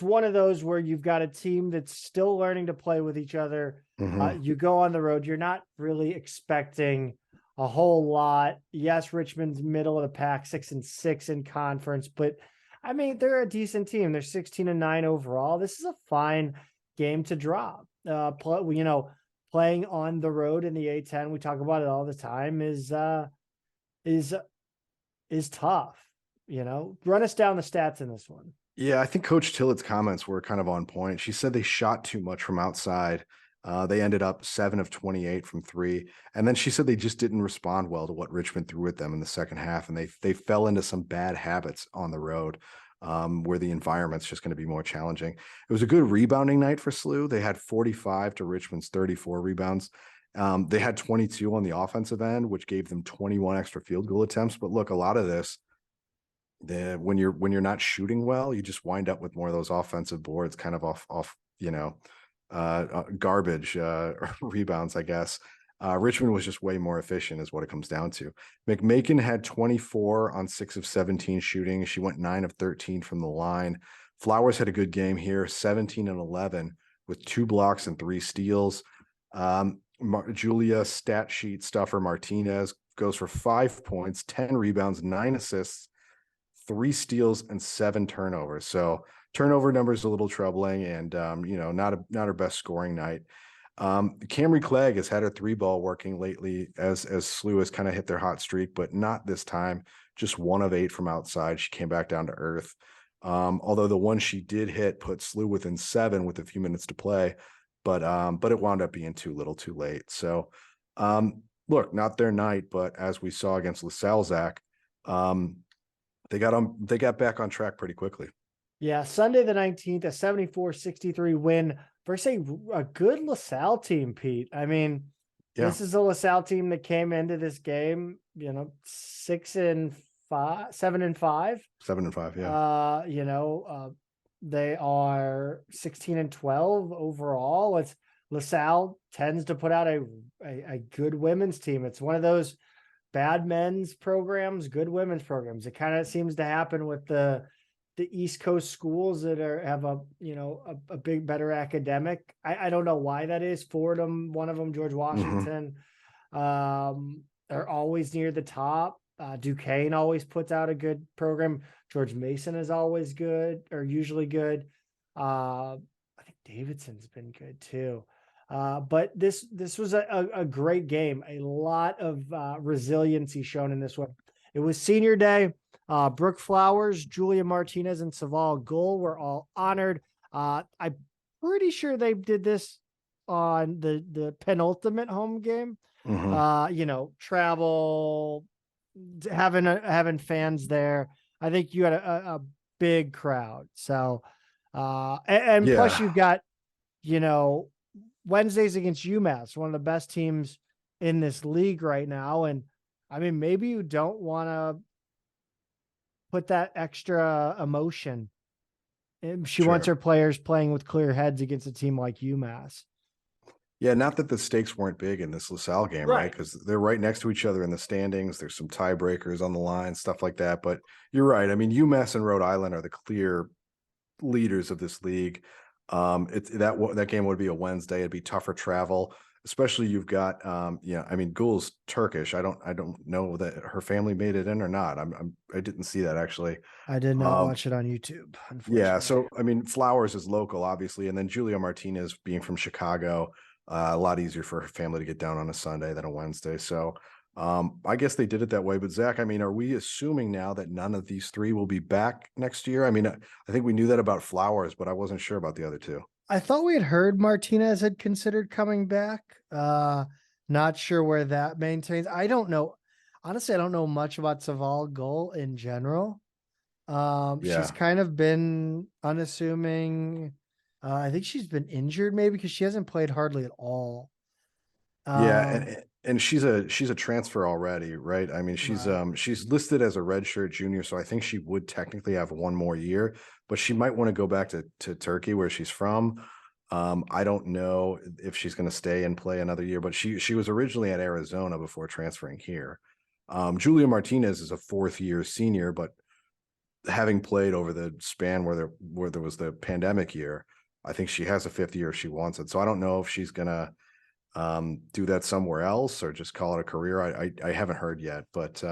one of those where you've got a team that's still learning to play with each other. You go on the road, you're not really expecting a whole lot. Yes, Richmond's middle of the pack, 6-6 in conference, but I mean, they're a decent team. They're 16-9 overall. This is a fine game to drop. Playing on the road in the A10, we talk about it all the time, is tough. Run us down the stats in this one. Yeah, I think Coach Tillett's comments were kind of on point. She said they shot too much from outside. They ended up 7 of 28 from 3. And then she said they just didn't respond well to what Richmond threw at them in the second half. And they fell into some bad habits on the road, where the environment's just going to be more challenging. It was a good rebounding night for SLU. They had 45 to Richmond's 34 rebounds. They had 22 on the offensive end, which gave them 21 extra field goal attempts. But look, a lot of this, when you're not shooting well, you just wind up with more of those offensive boards kind of off garbage rebounds, I guess. Richmond was just way more efficient is what it comes down to. McMakin had 24 on 6 of 17 shooting. She went 9 of 13 from the line. Flowers had a good game here, 17 and 11 with 2 blocks and 3 steals. Julia stat sheet stuffer Martinez goes for 5 points, 10 rebounds, 9 assists, 3 steals, and 7 turnovers. So turnover numbers a little troubling, and not her best scoring night. Camry Clegg has had her 3-ball working lately as SLU has kind of hit their hot streak, but not this time. Just 1 of 8 from outside. She came back down to earth. Although the one she did hit put SLU within 7 with a few minutes to play, but it wound up being too little, too late. So, look, not their night, but as we saw against LaSalle, Zach, they got back on track pretty quickly. Yeah, Sunday the 19th, a 74-63 win versus a good LaSalle team, Pete. I mean, This is a LaSalle team that came into this game, 7-5. 7-5, yeah. They are 16-12 overall. It's LaSalle tends to put out a good women's team. It's one of those bad men's programs, good women's programs. It kind of seems to happen with the East Coast schools that have a big, better academic. I don't know why that is. Fordham, one of them, George Washington, are always near the top. Duquesne always puts out a good program. George Mason is always good, or usually good. I think Davidson's been good too. But this was a great game. A lot of resiliency shown in this one. It was senior day. Brooke Flowers, Julia Martinez, and Saval Gull were all honored. I'm pretty sure they did this on the penultimate home game. Travel, having fans there. I think you had a big crowd. So, plus you've got, Wednesdays against UMass, one of the best teams in this league right now. And I mean, maybe you don't want to put that extra emotion. She wants her players playing with clear heads against a team like UMass. Yeah, not that the stakes weren't big in this LaSalle game, right? Because they're right next to each other in the standings. There's some tiebreakers on the line, stuff like that. But you're right. I mean, UMass and Rhode Island are the clear leaders of this league. That game would be a Wednesday. It'd be tougher travel. especially you've got, I mean, Gul's Turkish. I don't know that her family made it in or not. I didn't see that actually. I did not watch it on YouTube, Yeah. unfortunately. So, I mean, Flowers is local, obviously. And then Julia Martinez being from Chicago, a lot easier for her family to get down on a Sunday than a Wednesday. So, I guess they did it that way. But Zach, I mean, are we assuming now that none of these three will be back next year? I mean, I think we knew that about Flowers, but I wasn't sure about the other two. I thought we had heard Martinez had considered coming back. Not sure where that maintains. I don't know. Honestly, I don't know much about Saval Gull in general. She's Yeah. kind of been unassuming. I think she's been injured maybe because she hasn't played hardly at all. Yeah, and she's a transfer already, right? I mean, Right. she's listed as a redshirt junior, so I think she would technically have one more year, but she might want to go back to Turkey where she's from. I don't know if she's going to stay and play another year, but she was originally at Arizona before transferring here. Julia Martinez is a fourth year senior, but having played over the span where there was the pandemic year, I think she has a fifth year if she wants it. So I don't know if she's gonna do that somewhere else or just call it a career. I haven't heard yet, but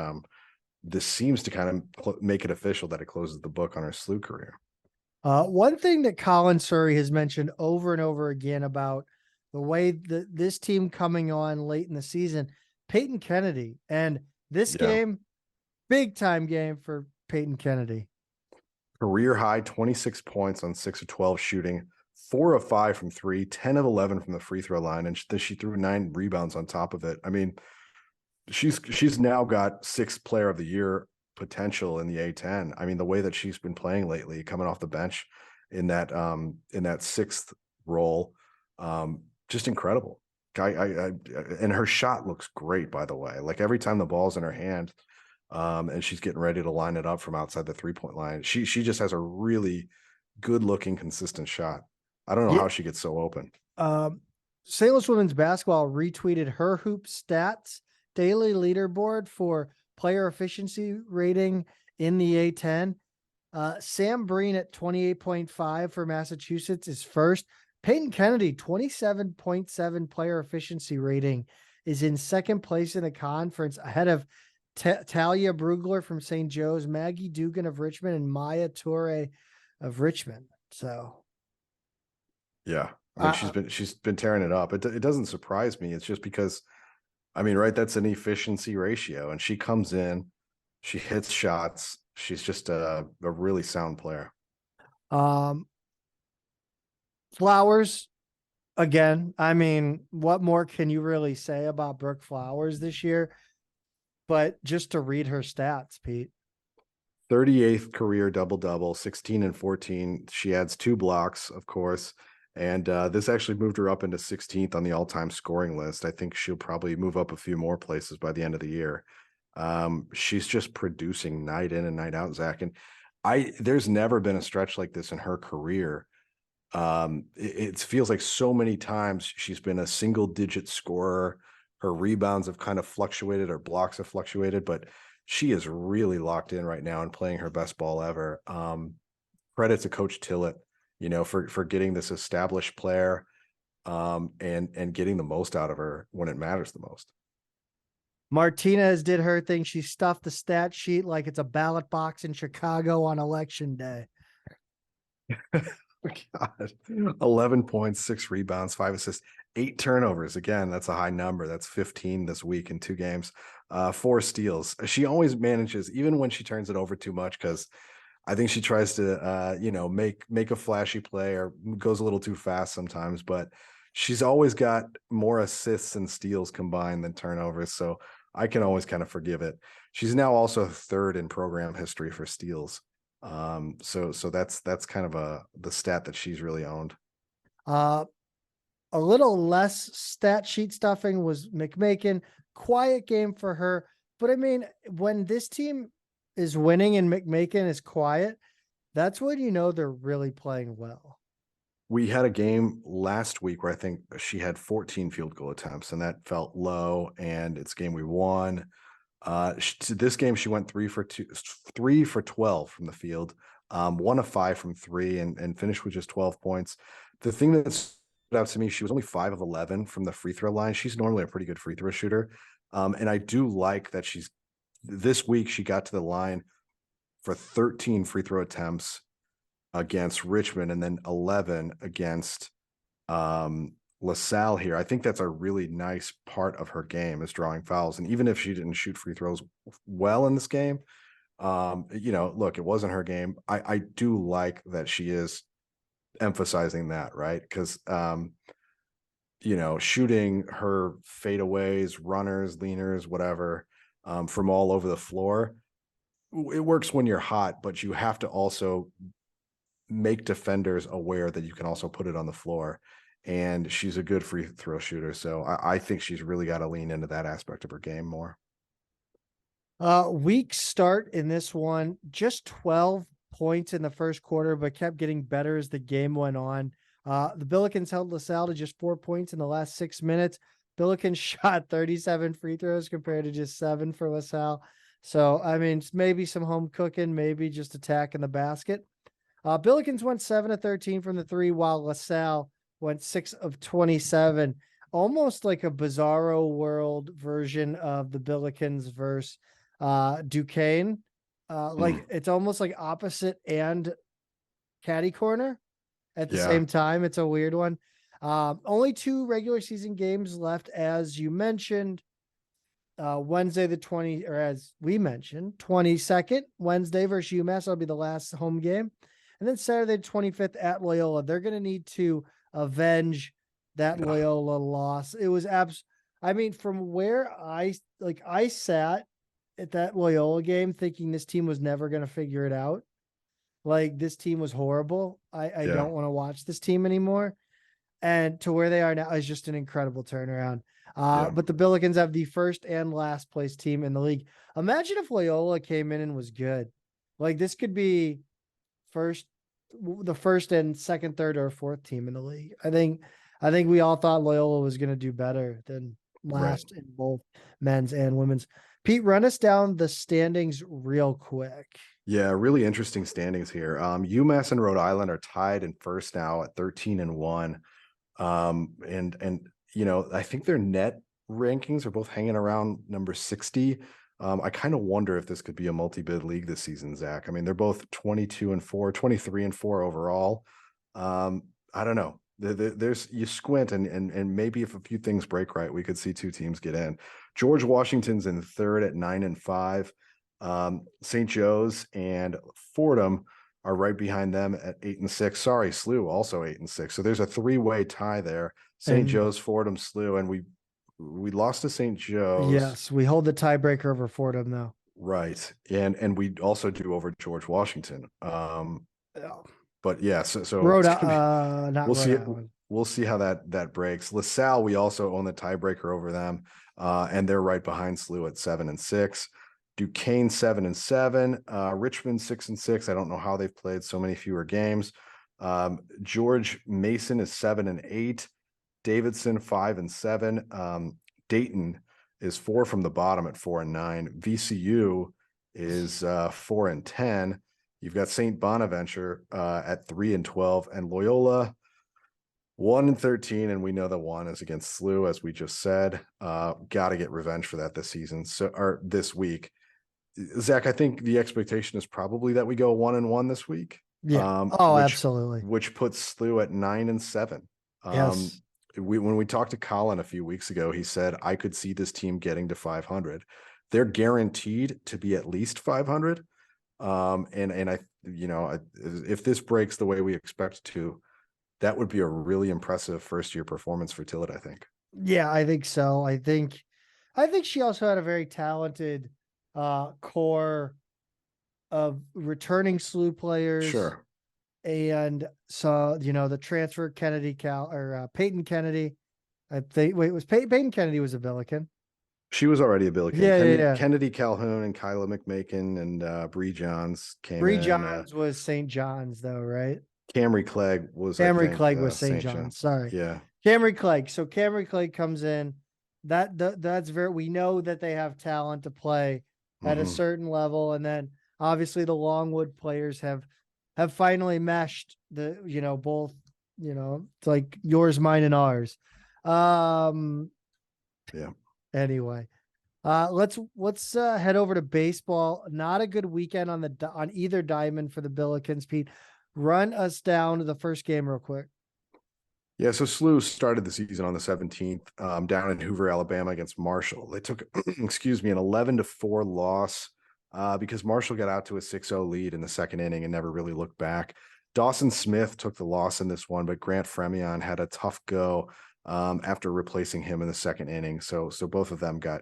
this seems to kind of make it official that it closes the book on her SLU career. One thing that Colin Surrey has mentioned over and over again about the way that this team coming on late in the season, Peyton Kennedy, and this Yeah. game, big time game for Peyton Kennedy. Career high 26 points on 6 of 12 shooting, 4 of 5 from 3, 10 of 11 from the free throw line, and she threw 9 rebounds on top of it. I mean, she's now got 6th player of the year potential in the A10. I mean, the way that she's been playing lately, coming off the bench in that 6th role, just incredible. And her shot looks great, by the way. Like every time the ball's in her hand, and she's getting ready to line it up from outside the 3-point line, she just has a really good looking, consistent shot. I don't know how she gets so open. St. Louis women's basketball retweeted her hoop stats daily leaderboard for player efficiency rating in the A10. Sam Breen at 28.5 for Massachusetts is first. Peyton Kennedy, 27.7 player efficiency rating, is in second place in the conference ahead of Talia Brugler from St. Joe's, Maggie Dugan of Richmond, and Maya Toure of Richmond. So, yeah, I mean, she's been tearing it up. It doesn't surprise me. It's just because, I mean, right, that's an efficiency ratio, and she comes in, she hits shots. She's just a really sound player. Flowers, again, I mean, what more can you really say about Brooke Flowers this year? But just to read her stats, Pete. 38th career double-double, 16 and 14. She adds 2 blocks, of course. And this actually moved her up into 16th on the all-time scoring list. I think she'll probably move up a few more places by the end of the year. She's just producing night in and night out, Zach. And there's never been a stretch like this in her career. It feels like so many times she's been a single-digit scorer. Her rebounds have kind of fluctuated, her blocks have fluctuated, but she is really locked in right now and playing her best ball ever. Credit to Coach Tillett, for getting this established player, and getting the most out of her when it matters the most. Martinez did her thing. She stuffed the stat sheet like it's a ballot box in Chicago on election day. God. 11 points, 6 rebounds, 5 assists, 8 turnovers. Again, that's a high number. That's 15 this week in 2 games. 4 steals. She always manages, even when she turns it over too much, because I think she tries to, make a flashy play or goes a little too fast sometimes, but she's always got more assists and steals combined than turnovers. So I can always kind of forgive it. She's now also 3rd in program history for steals. So that's kind of the stat that she's really owned. A little less stat sheet stuffing was McMakin. Quiet game for her. But I mean, when this team is winning and McMakin is quiet, that's when you know they're really playing well. We had a game last week where I think she had 14 field goal attempts, and that felt low, and it's a game we won. This game, she went 3 for 12 from the field, 1 of 5 from 3, and finished with just 12 points. The thing that's out to me. She was only 5 of 11 from the free throw line. She's normally a pretty good free throw shooter. And I do like that this week she got to the line for 13 free throw attempts against Richmond and then 11 against LaSalle here. I think that's a really nice part of her game is drawing fouls. And even if she didn't shoot free throws well in this game, look, it wasn't her game. I do like that she is emphasizing that, right? Because shooting her fadeaways, runners, leaners, whatever, from all over the floor, it works when you're hot, but you have to also make defenders aware that you can also put it on the floor. And she's a good free throw shooter. So I think she's really got to lean into that aspect of her game more. Weak start in this one, just 12 points in the first quarter, but kept getting better as the game went on. The Billikens held LaSalle to just 4 points in the last 6 minutes. Billikens shot 37 free throws compared to just 7 for LaSalle. So, I mean, it's maybe some home cooking, maybe just attacking the basket. Billikens went 7 of 13 from the three, while LaSalle went 6 of 27. Almost like a bizarro world version of the Billikens versus Duquesne. It's almost like opposite and caddy corner at the same time. It's a weird one. Only 2 regular season games left, as you mentioned. Wednesday as we mentioned, 22nd, Wednesday versus UMass. That'll be the last home game. And then Saturday, 25th at Loyola. They're going to need to avenge that Loyola loss. It was from where I sat at that Loyola game thinking this team was never going to figure it out. Like, this team was horrible. I don't want to watch this team anymore. And to where they are now is just an incredible turnaround. But the Billikens have the first and last place team in the league. Imagine if Loyola came in and was good. Like, this could be the first and second, third, or fourth team in the league. I think we all thought Loyola was going to do better than last in both men's and women's. Pete, run us down the standings real quick. Yeah, really interesting standings here. UMass and Rhode Island are tied in first now at 13-1. I think their net rankings are both hanging around number 60. I kind of wonder if this could be a multi-bid league this season, Zach. I mean, they're both 22-4, 23-4 overall. I don't know. There's you squint and maybe if a few things break right, we could see 2 teams get in. George Washington's in third at 9-5. St. Joe's and Fordham are right behind them at 8-6. Sorry, SLU also 8-6. So there's a 3-way tie there. St. Joe's, Fordham, SLU, and we lost to St. Joe's. Yes, we hold the tiebreaker over Fordham though. Right, and we also do over George Washington. But yeah, so we'll see how that breaks. LaSalle, we also own the tiebreaker over them, and they're right behind SLU at 7-6. Duquesne 7-7, Richmond 6-6. I don't know how they've played so many fewer games. George Mason is 7-8. Davidson 5-7. Dayton is 4 from the bottom at 4-9. VCU is 4-10. You've got St. Bonaventure at 3-12, and Loyola 1-13, and we know the one is against SLU, as we just said. Got to get revenge for that this season, or this week. Zach, I think the expectation is probably that we go 1-1 this week. Yeah. Absolutely. Which puts SLU at 9-7. Yes. When we talked to Colin a few weeks ago, he said, I could see this team getting to 500. They're guaranteed to be at least 500. If this breaks the way we expect to, that would be a really impressive first-year performance for Tillett, I think. Yeah, I think so. I think she also had a very talented core of returning SLU players. Sure. And so, the transfer Peyton Kennedy. I think, was Peyton Kennedy was a Billiken. She was already a Billiken. Yeah. Kennedy Calhoun and Kyla McMakin and Bree Johns came in. Bree Johns was St. John's though, right? Camry Clegg was St. John's. Sorry. Yeah. Camry Clegg. So Camry Clegg comes in. That's we know that they have talent to play at a certain level. And then obviously the Longwood players have finally meshed both it's like yours, mine, and ours. Yeah. Anyway, let's head over to baseball. Not a good weekend on either diamond for the Billikens. Pete, run us down to the first game real quick. Yeah, so SLU started the season on the 17th down in Hoover, Alabama against Marshall. They took, excuse me, an 11-4 loss because Marshall got out to a 6-0 lead in the second inning and never really looked back. Dawson Smith took the loss in this one, but Grant Fremion had a tough go after replacing him in the second inning. So both of them got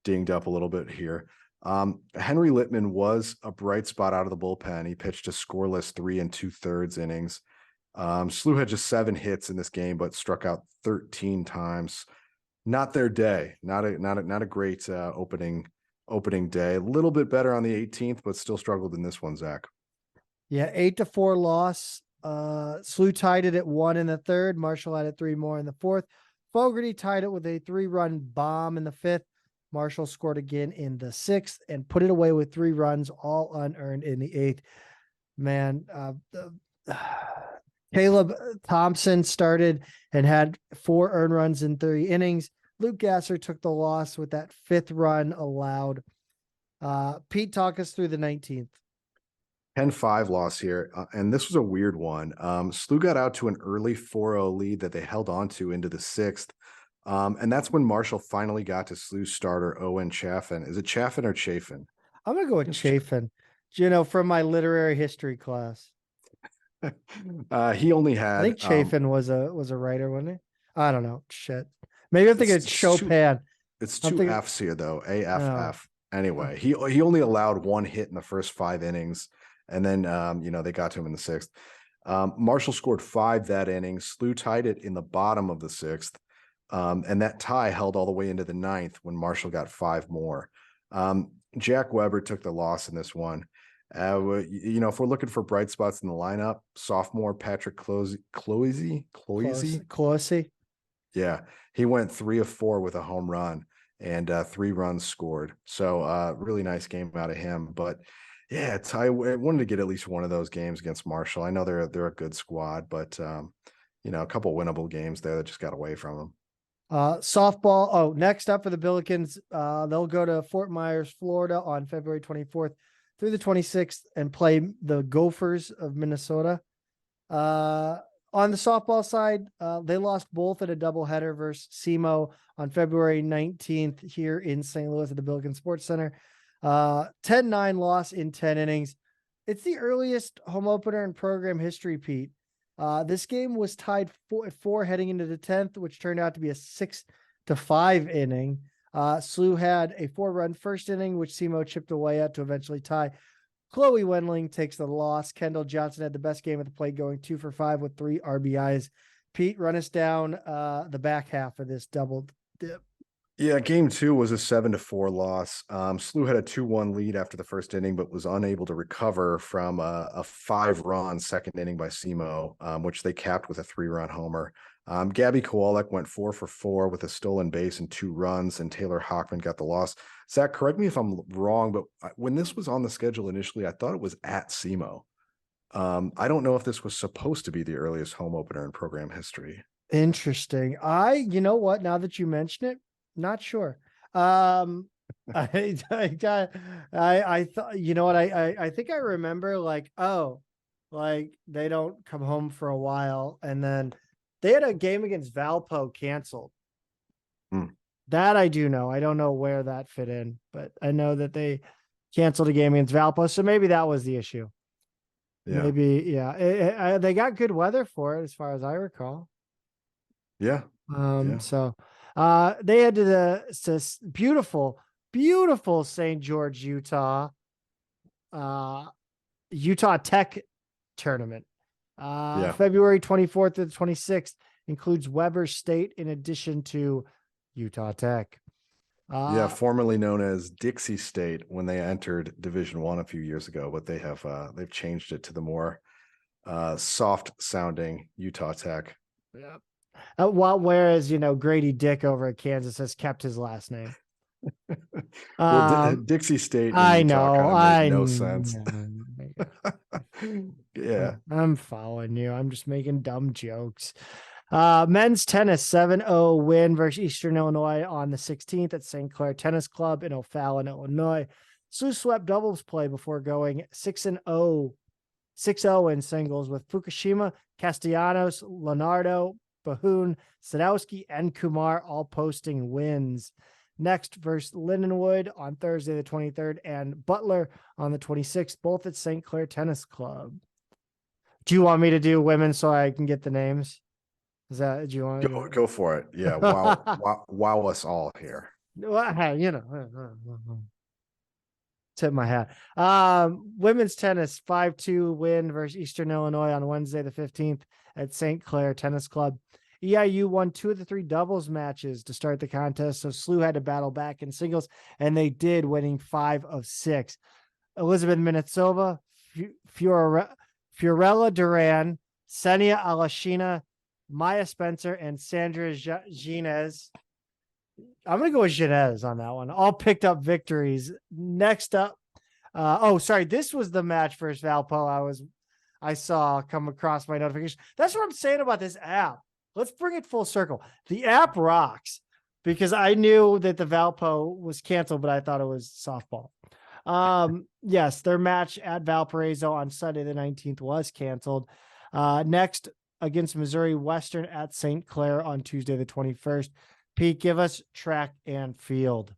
dinged up a little bit here. Henry Littman was a bright spot out of the bullpen. He pitched a scoreless 3 2/3 innings. SLU had just 7 hits in this game, but struck out 13 times. Not their day. Not a great opening day. A little bit better on the 18th, but still struggled in this one, Zach. Yeah, 8-4 loss. SLU tied it at 1 in the third. Marshall added 3 more in the fourth. Fogarty tied it with a 3-run bomb in the fifth. Marshall scored again in the sixth and put it away with 3 runs, all unearned in the eighth. Man, Caleb Thompson started and had 4 earned runs in 3 innings. Luke Gasser took the loss with that 5th run allowed. Pete, talk us through the 19th. 10-5 loss here, and this was a weird one. SLU got out to an early 4-0 lead that they held on to into the 6th, and that's when Marshall finally got to SLU's starter, Owen Chaffin. Is it Chaffin or Chafin? I'm going to go with Chafin, from my literary history class. He only had. I think Chafin was a writer, wasn't he? I don't know. Shit. Maybe I'm thinking Chopin. It's 2 F's here though. AFF. Anyway, he only allowed 1 hit in the first 5 innings, and then they got to him in the 6th. Marshall scored 5 that inning. SLU tied it in the bottom of the 6th, and that tie held all the way into the 9th when Marshall got 5 more. Jack Weber took the loss in this one. If we're looking for bright spots in the lineup, sophomore Patrick Cloisy. Yeah, he went 3 of 4 with a home run and 3 runs scored. So really nice game out of him. But yeah, I wanted to get at least one of those games against Marshall. I know they're a good squad, but a couple winnable games there that just got away from them. Softball. Next up for the Billikens, they'll go to Fort Myers, Florida on February 24th through the 26th and play the Gophers of Minnesota. On the softball side, they lost both at a doubleheader versus SEMO on February 19th here in St. Louis at the Billiken Sports Center. 10-9 loss in 10 innings. It's the earliest home opener in program history, Pete. This game was tied 4 heading into the 10th, which turned out to be a 6-5 inning. SLU had a 4-run first inning, which SEMO chipped away at to eventually tie. Chloe Wendling takes the loss. Kendall Johnson had the best game at the plate, going 2 for 5 with 3 RBIs. Pete, run us down the back half of this double dip. Yeah, game 2 was a 7-4 loss. SLU had a 2-1 lead after the first inning, but was unable to recover from a 5-run second inning by SEMO, which they capped with a 3-run homer. Gabby Kowalik went 4 for 4 with a stolen base and 2 runs, and Taylor Hockman got the loss. Zach, correct me if I'm wrong, but when this was on the schedule initially, I thought it was at SEMO. I don't know if this was supposed to be the earliest home opener in program history. Interesting. You know what? Now that you mention it, not sure. I thought, you know what? I think I remember they don't come home for a while, and then they had a game against Valpo canceled. That I do know. I don't know where that fit in, but I know that they canceled a game against Valpo. So maybe that was the issue. Yeah. Maybe, yeah. They got good weather for it, as far as I recall. Yeah. So they had to the beautiful St. George, Utah Tech tournament. February 24th to the 26th includes Weber State in addition to Utah Tech. Formerly known as Dixie State when they entered Division I a few years ago, but they've changed it to the more soft sounding Utah Tech. Yeah. Whereas Grady Dick over at Kansas has kept his last name. Dixie State. I know. No sense. Yeah. I'm following you. I'm just making dumb jokes. Men's tennis 7-0 win versus Eastern Illinois on the 16th at St. Clair Tennis Club in O'Fallon, Illinois. SLU swept doubles play before going 6-0 in singles with Fukushima, Castellanos, Leonardo, Bahoon, Sadowski, and Kumar all posting wins. Next versus Lindenwood on Thursday the 23rd and Butler on the 26th, both at St. Clair Tennis Club. Do you want me to do women so I can get the names? Do you want to go for it? Yeah. Wow us all here. Tip my hat. Women's tennis 5-2 win versus Eastern Illinois on Wednesday the 15th at St. Clair Tennis Club. EIU won 2 of the 3 doubles matches to start the contest, so SLU had to battle back in singles, and they did, winning 5 of 6. Elizabeth Minitsova, Fiorella Duran, Senia Alashina, Maya Spencer, and Sandra Ginez. I'm going to go with Ginez on that one. All picked up victories. Next up, this was the match versus Valpo I saw come across my notification. That's what I'm saying about this app. Let's bring it full circle. The app rocks because I knew that the Valpo was canceled, but I thought it was softball. Yes, their match at Valparaiso on Sunday the 19th was canceled. Next against Missouri Western at St. Clair on Tuesday the 21st. Pete, give us track and field.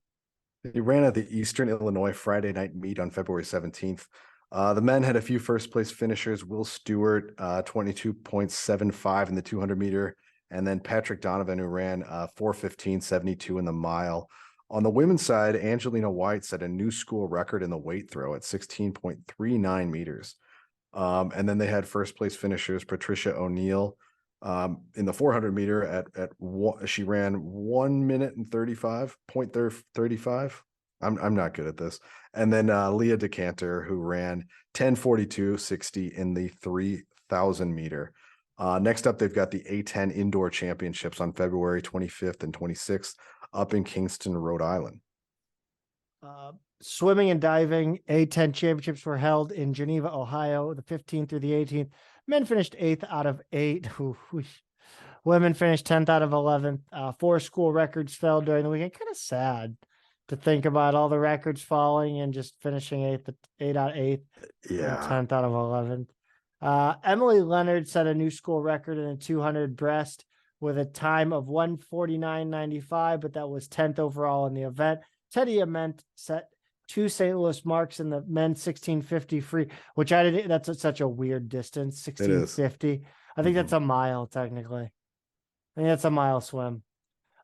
They ran at the Eastern Illinois Friday night meet on February 17th. The men had a few first place finishers. Will Stewart, 22.75 in the 200 meter. And then Patrick Donovan, who ran 4:15.72 in the mile. On the women's side, Angelina White set a new school record in the weight throw at 16.39 meters. And then they had first place finishers, Patricia O'Neill, in the 400 meter she ran 1 minute and 35.35. I'm not good at this. And then Leah Decanter, who ran 10:42.60 in the 3,000 meter. Next up, they've got the A10 Indoor Championships on February 25th and 26th up in Kingston, Rhode Island. Swimming and diving A10 championships were held in Geneva, Ohio, the 15th through the 18th. Men finished 8th out of 8. Women finished 10th out of 11th. 4 school records fell during the weekend. Kind of sad to think about all the records falling and just finishing 8th, 8 out of 8. Yeah. 10th out of 11th. Emily Leonard set a new school record in a 200 breast with a time of 1:49.95, but that was 10th overall in the event. Teddy Ament set 2 St. Louis marks in the men's 1650 free, which that's such a weird distance, 1650. I think that's a mile, technically. I think that's a mile swim.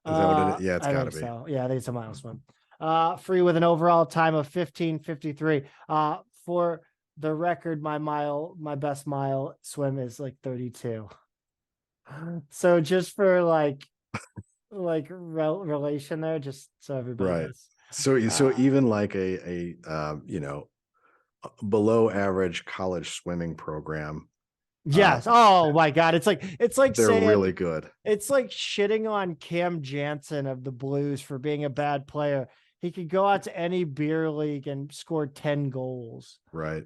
Is that what it is? Yeah, it's got to be. So. Yeah, I think it's a mile swim. Free with an overall time of 15:53. For the record, my best mile swim is like 32. So just for relation there, just so everybody knows. So even like a below average college swimming program. Yes. My God. It's like they're saying, really good. It's like shitting on Cam Jansen of the Blues for being a bad player. He could go out to any beer league and score 10 goals. Right.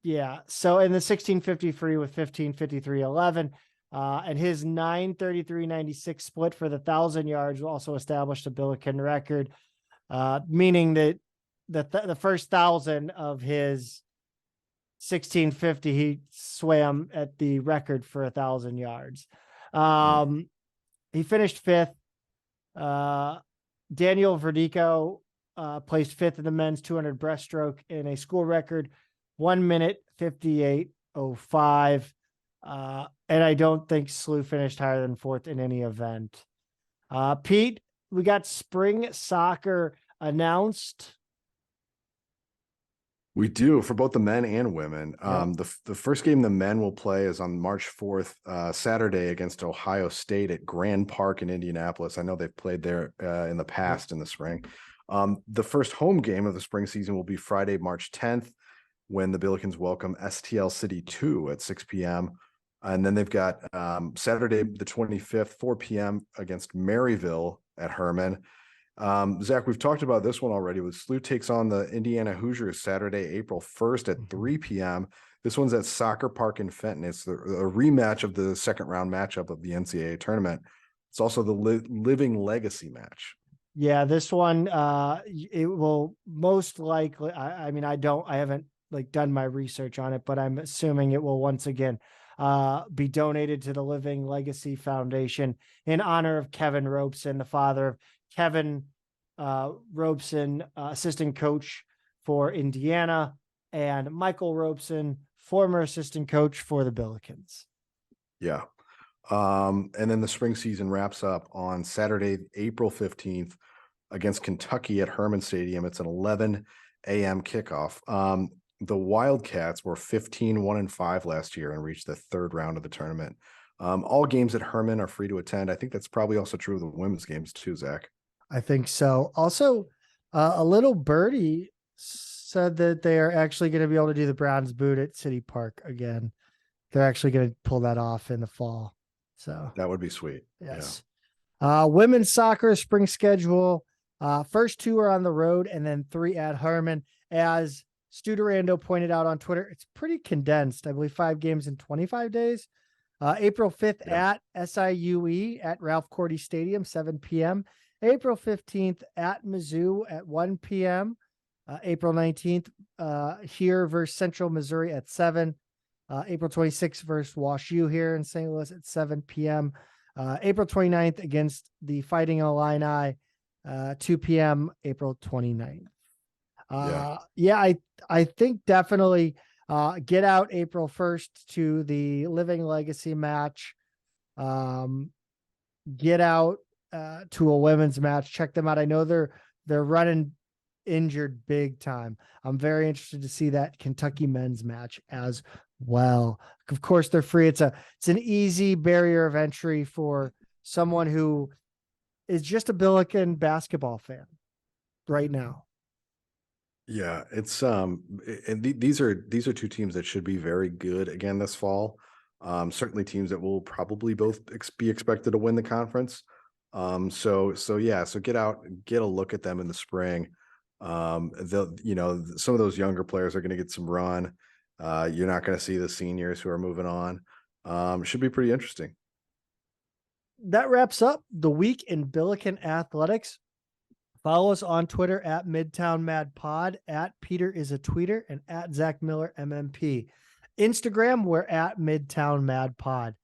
Yeah. So in the 1650 free with 15:53.11, and his 9:33.96 split for the 1,000 yards also established a Billiken record, meaning that the first 1,000 of his 1650, he swam at the record for 1,000 yards. He finished 5th. Daniel Verdico placed 5th in the men's 200 breaststroke in a school record, 1 minute 58:05. And I don't think SLU finished higher than 4th in any event. Pete, we got spring soccer announced. We do, for both the men and women. Yeah. The first game the men will play is on March 4th, Saturday, against Ohio State at Grand Park in Indianapolis. I know they've played there in the past in the spring. The first home game of the spring season will be Friday, March 10th, when the Billikens welcome STL City 2 at 6 p.m. And then they've got Saturday the 25th, 4 p.m. against Maryville at Herman. Zach, we've talked about this one already. With SLU takes on the Indiana Hoosiers Saturday, April 1st at 3 p.m. This one's at Soccer Park in Fenton. It's a rematch of the second round matchup of the NCAA tournament. It's also the Living Legacy match. Yeah, this one, it will most likely, I mean, I haven't like done my research on it, but I'm assuming it will once again be donated to the Living Legacy Foundation in honor of Kevin Robeson, the father of Kevin Robeson, assistant coach for Indiana, and Michael Robeson, former assistant coach for the Billikens. Yeah. And then the spring season wraps up on Saturday, April 15th against Kentucky at Herman Stadium. It's an 11 a.m. kickoff. The Wildcats were 15-1-5 last year and reached the third round of the tournament. All games at Herman are free to attend. I think that's probably also true of the women's games too, Zach. I think so. Also, a little birdie said that they are actually going to be able to do the Browns boot at City Park again. They're actually going to pull that off in the fall. So that would be sweet. Yes. Yeah. Women's soccer spring schedule. First 2 are on the road and then 3 at Herman. As Stu Durando pointed out on Twitter, it's pretty condensed. I believe 5 games in 25 days. April 5th at SIUE at Ralph Cordy Stadium, 7 p.m. April 15th at Mizzou at 1 p.m. April 19th here versus Central Missouri at 7. April 26th versus Wash U here in St. Louis at 7 p.m. April 29th against the Fighting Illini, 2 p.m. April 29th. I think definitely get out April 1st to the Living Legacy match. Get out to a women's match. Check them out. I know they're running injured big time. I'm very interested to see that Kentucky men's match as well. Of course, they're free. It's an easy barrier of entry for someone who is just a Billiken basketball fan right now. Yeah, it's and these are 2 teams that should be very good again this fall. Certainly teams that will probably both be expected to win the conference. So get out, get a look at them in the spring. Some of those younger players are going to get some run. You're not going to see the seniors who are moving on. Should be pretty interesting. That wraps up the week in Billiken athletics. Follow us on Twitter at Midtown Mad Pod, at Peter is a tweeter, and at Zach Miller MMP. Instagram, we're at Midtown Mad Pod.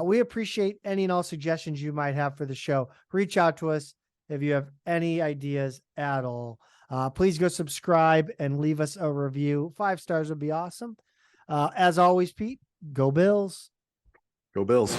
We appreciate any and all suggestions you might have for the show. Reach out to us if you have any ideas at all. Please go subscribe and leave us a review. 5 stars would be awesome. As always, Pete, go Bills. Go Bills.